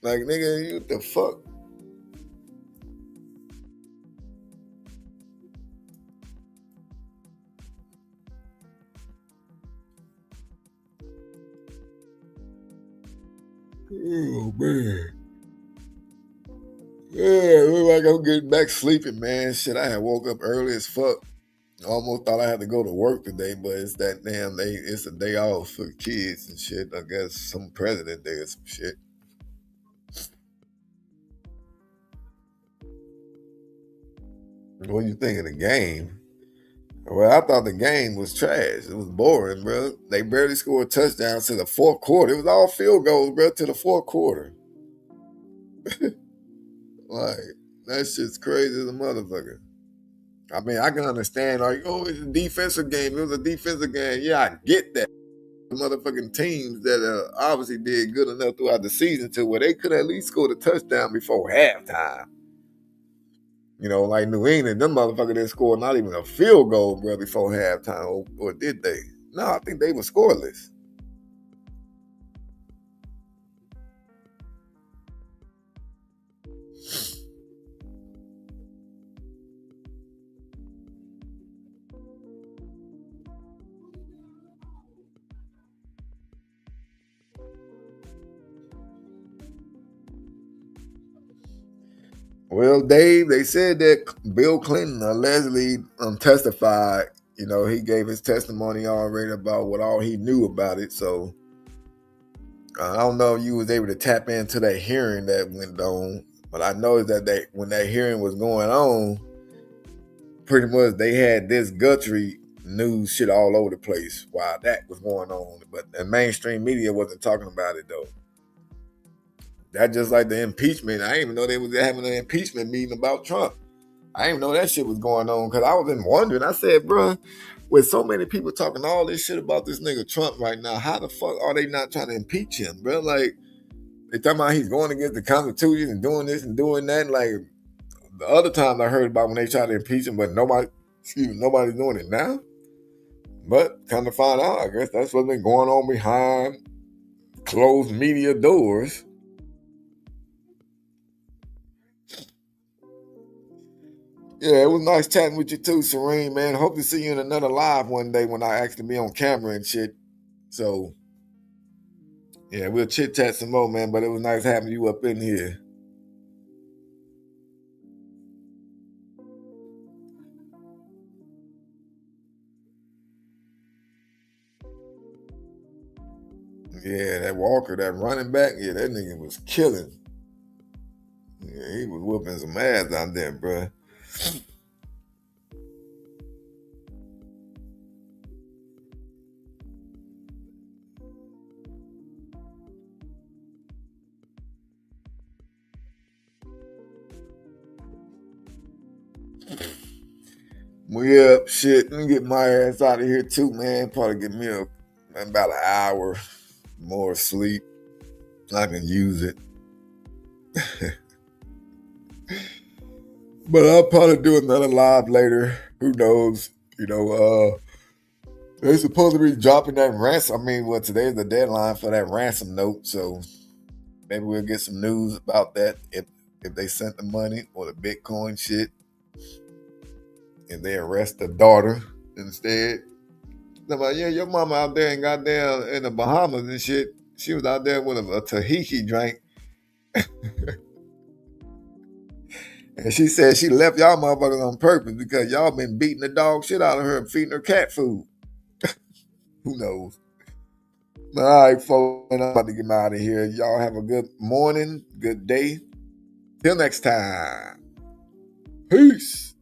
Like, nigga, you what the fuck? Oh, man. Yeah, look like I'm getting back sleeping, man. Shit, I had woke up early as fuck. Almost thought I had to go to work today, but it's that damn day. It's a day off for the kids and shit. I guess some President Day or some shit. What do you think of the game? Well, I thought the game was trash. It was boring, bro. They barely scored touchdowns to the fourth quarter. It was all field goals, bro, to the fourth quarter. Like, that shit's crazy as a motherfucker. I mean, I can understand, like, oh, it's a defensive game. It was a defensive game. Yeah, I get that. Motherfucking teams that obviously did good enough throughout the season to where they could at least score a touchdown before halftime. You know, like New England, them motherfuckers didn't score not even a field goal, bro, before halftime, or did they? No, I think they were scoreless. Well, Dave, they said that Bill Clinton allegedly testified. You know, he gave his testimony already about what all he knew about it. So I don't know if you was able to tap into that hearing that went on, but I know that when that hearing was going on, pretty much they had this Guthrie news shit all over the place while that was going on. But the mainstream media wasn't talking about it though. That just like the impeachment. I didn't even know they was having an impeachment meeting about Trump. I didn't even know that shit was going on because I was in wondering. I said, bro, with so many people talking all this shit about this nigga Trump right now, how the fuck are they not trying to impeach him, bro? Like, they talking about he's going against the Constitution and doing this and doing that. Like, the other times I heard about when they tried to impeach him, but nobody's doing it now. But come to find out, I guess that's what's been going on behind closed media doors. Yeah, it was nice chatting with you too, Serene, man. Hope to see you in another live one day when I actually be on camera and shit. So, yeah, we'll chit-chat some more, man, but it was nice having you up in here. Yeah, that Walker, that running back, yeah, that nigga was killing. Yeah, he was whooping some ass out there, bro. Well, yeah, shit, let me get my ass out of here too, man. Probably get me about an hour more sleep. I can use it. But I'll probably do another live later. Who knows? You know, they're supposed to be dropping that ransom. I mean, well, today's the deadline for that ransom note, so maybe we'll get some news about that if they sent the money or the Bitcoin shit. If they arrest the daughter instead. They're like, yeah, your mama out there and goddamn in the Bahamas and shit. She was out there with a Tahiti drink. And she said she left y'all motherfuckers on purpose because y'all been beating the dog shit out of her and feeding her cat food. Who knows? All right, folks, I'm about to get out of here. Y'all have a good morning, good day. Till next time. Peace.